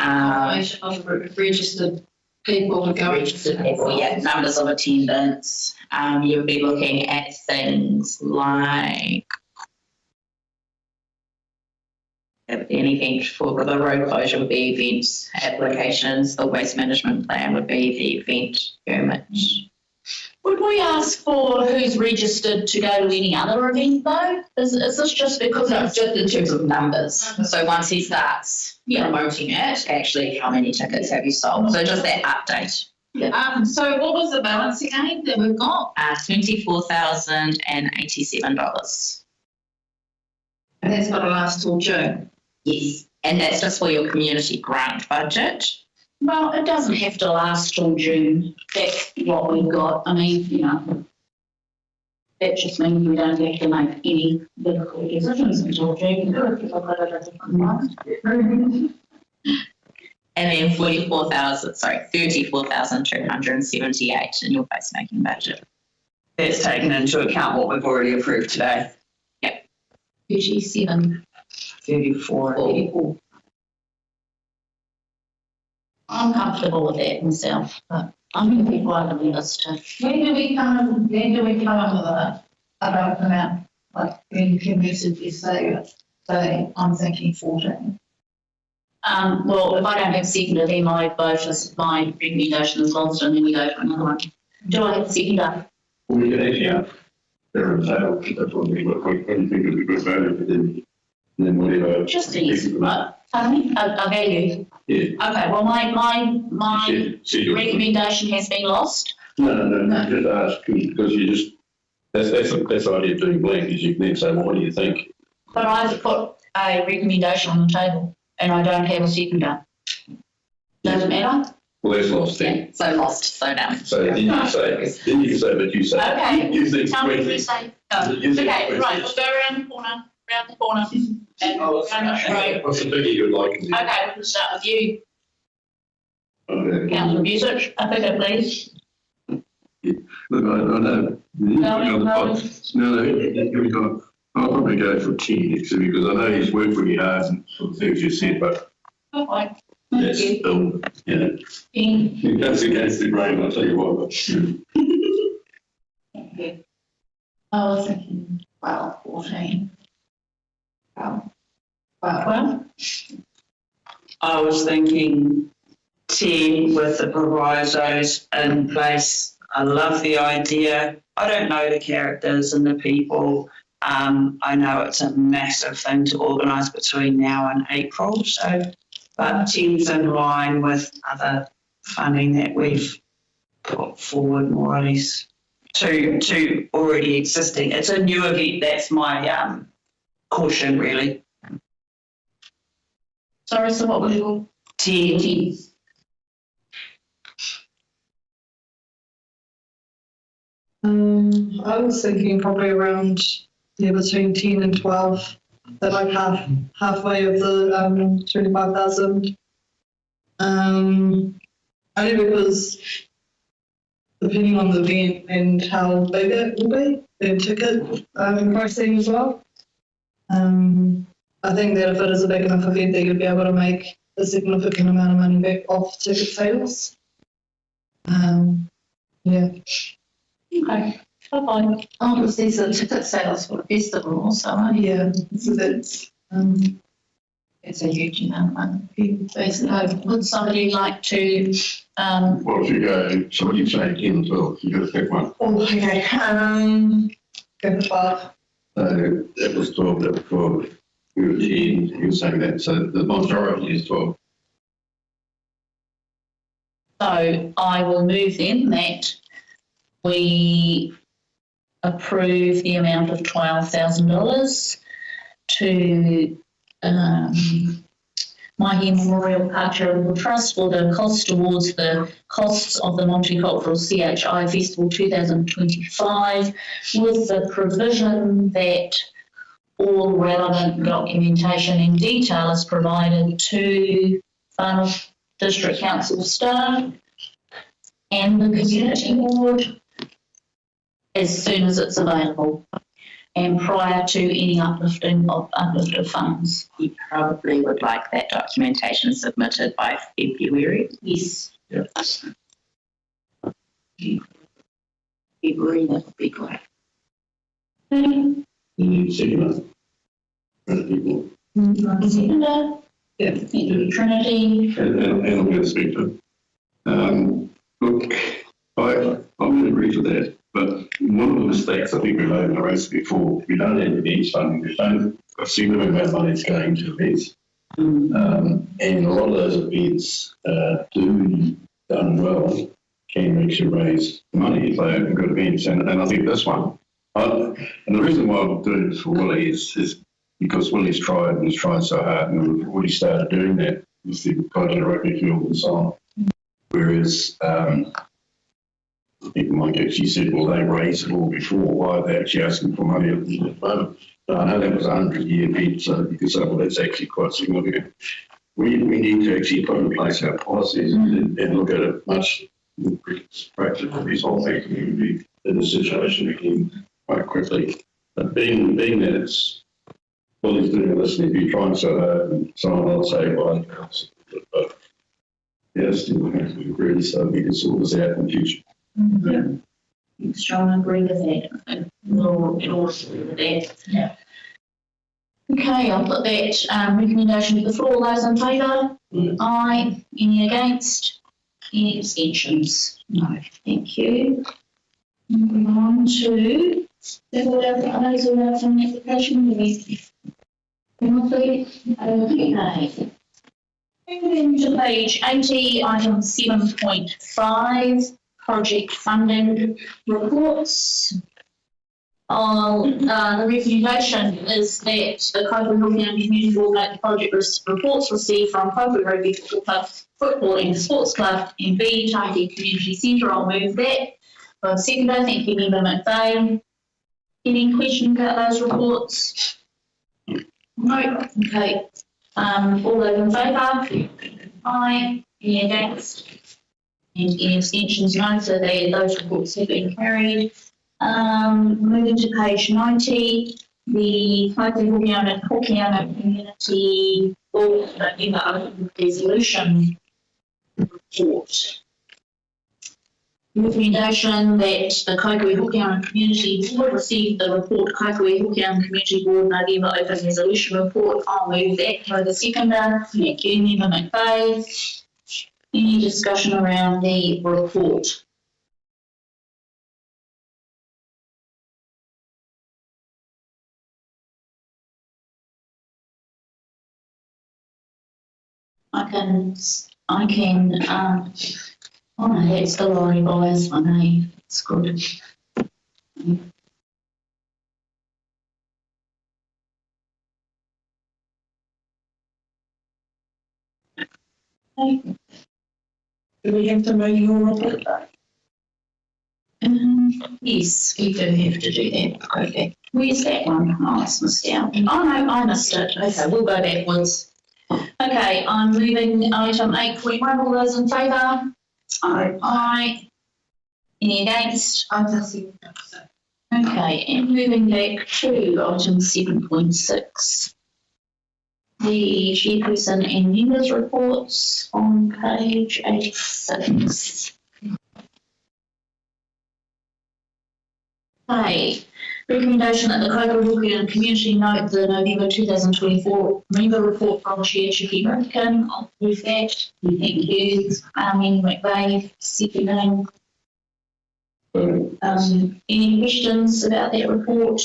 Information Of registered people to go. registered people, numbers of attendance. You'll be looking at things like an event for the road closure would be events, applications, the waste management plan would be the event permit. Would we ask for who's registered to go to any other event though? Is this just because No, it's just in terms of numbers. So once he starts promoting it, actually how many tickets have you sold? So just that update. So what was the balance again that we've got? $24,087. And that's got to last till June. Yes, and that's just for your community grant budget. Well, it doesn't have to last till June. That's what we've got. I mean, that just means we don't have to make any difficult decisions until June. And then 34,278 in your placemaking budget. That's taken into account what we've already approved today. 37. 34. I'm comfortable with that myself, but I'm going to be quite on the list too. When do we come up with a rough amount? Like when can we say I'm thinking 14? Well, if I don't have a seconder, then my recommendation is lodged and then we go to another one. Do I have a seconder? Well, we can actually, they're in sale, that's what we look like, what do you think would be good value for them? And then whatever. Just a yes, right? Pardon me? A value? Yeah. Okay, well, my recommendation has been lost. No, just ask, because you just, that's the idea of doing blank, is you can then say, well, what do you think? But I've put a recommendation on the table and I don't have a seconder. Does it matter? Well, that's lost then. Yeah, so lost, so down. So then you can say, that you say. Okay. You think. Tell me if you say. No. Okay, right, we'll go around the corner, and around the road. What's the figure you'd like? Okay, we'll start with you. Okay. Councillor Music, a figure please. Look, I know. No, Here we go. I'll probably go for 10 because I know he's worked really hard and sort of things you said, but Okay. that's still, you know, it goes against the grain, I'll tell you what. But, Thank you. I was thinking 12, 14. 12. I was thinking 10 with the provisos in place. I love the idea. I don't know the characters and the people. I know it's a massive thing to organise between now and April, so, but 10's in line with other funding that we've put forward more or less to already existing. It's a new event, that's my caution really. Sorry, so what was your 10. I was thinking probably around between 10 and 12, that like halfway of the 25,000. Only because depending on the event and how big it will be, and ticket pricing as well. I think that if it is a big enough event, that you'll be able to make a significant amount of money back off ticket sales. Yeah. Okay. Bye-bye. Oh, because these are ticket sales for the festival also, aren't you? Yeah, so that's It's a huge amount of money. Basically, would somebody like to, well, if you go, so what do you say, 10 as well? You've got to pick one. oh, okay. Go for 12. So that was 12, that was 12. We were 10, you were saying that, so the majority is 12. So I will move then that we approve the amount of $12,000 to Mahi Memorial Park Charitable Trust for the cost towards the costs of the Multicultural CHI Festival 2025, with the provision that all relevant documentation in detail is provided to Whanau District Council staff and the community board as soon as it's available and prior to any uplifted funds. You probably would like that documentation submitted by February. Yes. Yeah. February, that would be great. You need second. Seconder. Yeah. Thank you, Trinity. And I'm going to speak to it. Look, I'm going to agree to that, but one of the mistakes I think we made in the race before, we don't have events funding, we don't a significant amount of money is going to events. And a lot of those events do done well, can actually raise money if they have good events. And I think this one, and the reason why I'm doing this for Willie is because Willie's tried and he's tried so hard, and we've already started doing that with the project rugby field and so on. Whereas people might actually said, well, they raised it all before, why are they actually asking for money at the moment? I know that was a 100-year bid, so you could say, well, that's actually quite significant. We need to actually put in place our policies and look at it much more practically, resolve our community in a situation again quite quickly. But being that it's Willie's doing this, and if you're trying so hard, and someone will say, well, but yes, still have to agree so we can sort this out in the future. Yeah. Strongly agree with that. We'll endorse that. Yeah. Okay, I'll put that recommendation to the floor. All those in favour? Aye. Any against? Any abstentions? No. Thank you. Moving on to those who have an application. Okay. Moving to page 80, item 7.5, project funding reports. The recommendation is that the Kaikohe-Hokianga community will make the project reports received from Kaikohe Rugby Football Club, Football and Sports Club, and B, Tahi Community Centre. I'll move that. Seconder, thank you, Member McVeigh. Any questions about those reports? No. Okay. All those in favour? Aye. Any against? And any abstentions? No. So those reports have been carried. Moving to page 90, the Kaikohe-Hokianga Community Board Resolution Report. Recommendation that the Kaikohe-Hokianga Community Board receive the report Kaikohe-Hokianga Community Board November Open Resolution Report. I'll move that for the seconder. Thank you, Member McVeigh. Any discussion around the report? I can, oh no, it's the lorry boys, my name, it's good. Do we have to move your report? Yes, we do have to do that. Okay. Where's that one? Oh, it's missed out. Oh no, I missed it. Okay, we'll go backwards. Okay, I'm moving item 8.1. All those in favour? Aye. Any against? Okay, and moving back to item 7.6. The chairperson and members' reports on page 86. Okay, recommendation that the Kaikohe-Hokianga community note the November 2024 member report from Chair Chicky Ripken. I'll move that. Thank you. Member McVeigh, seconding. Any questions about that report?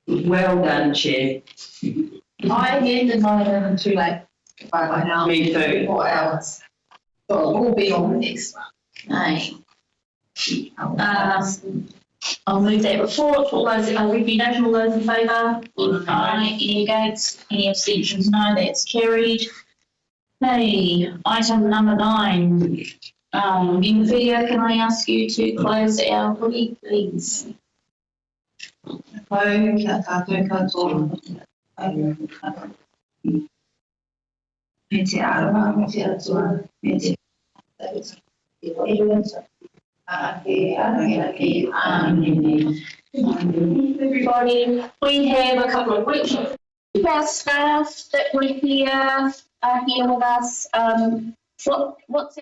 Well done, Chair. I ended mine too late. By now. Me too. 4 hours. So we'll be on the next one. Aye. I'll move that report. All those, recommendation, all those in favour? Aye. Any against? Any abstentions? No, that's carried. Okay, item number 9. Member Video, can I ask you to close our body, please? Everybody, we have a couple of workshops. Our staff that were here are here with us. What's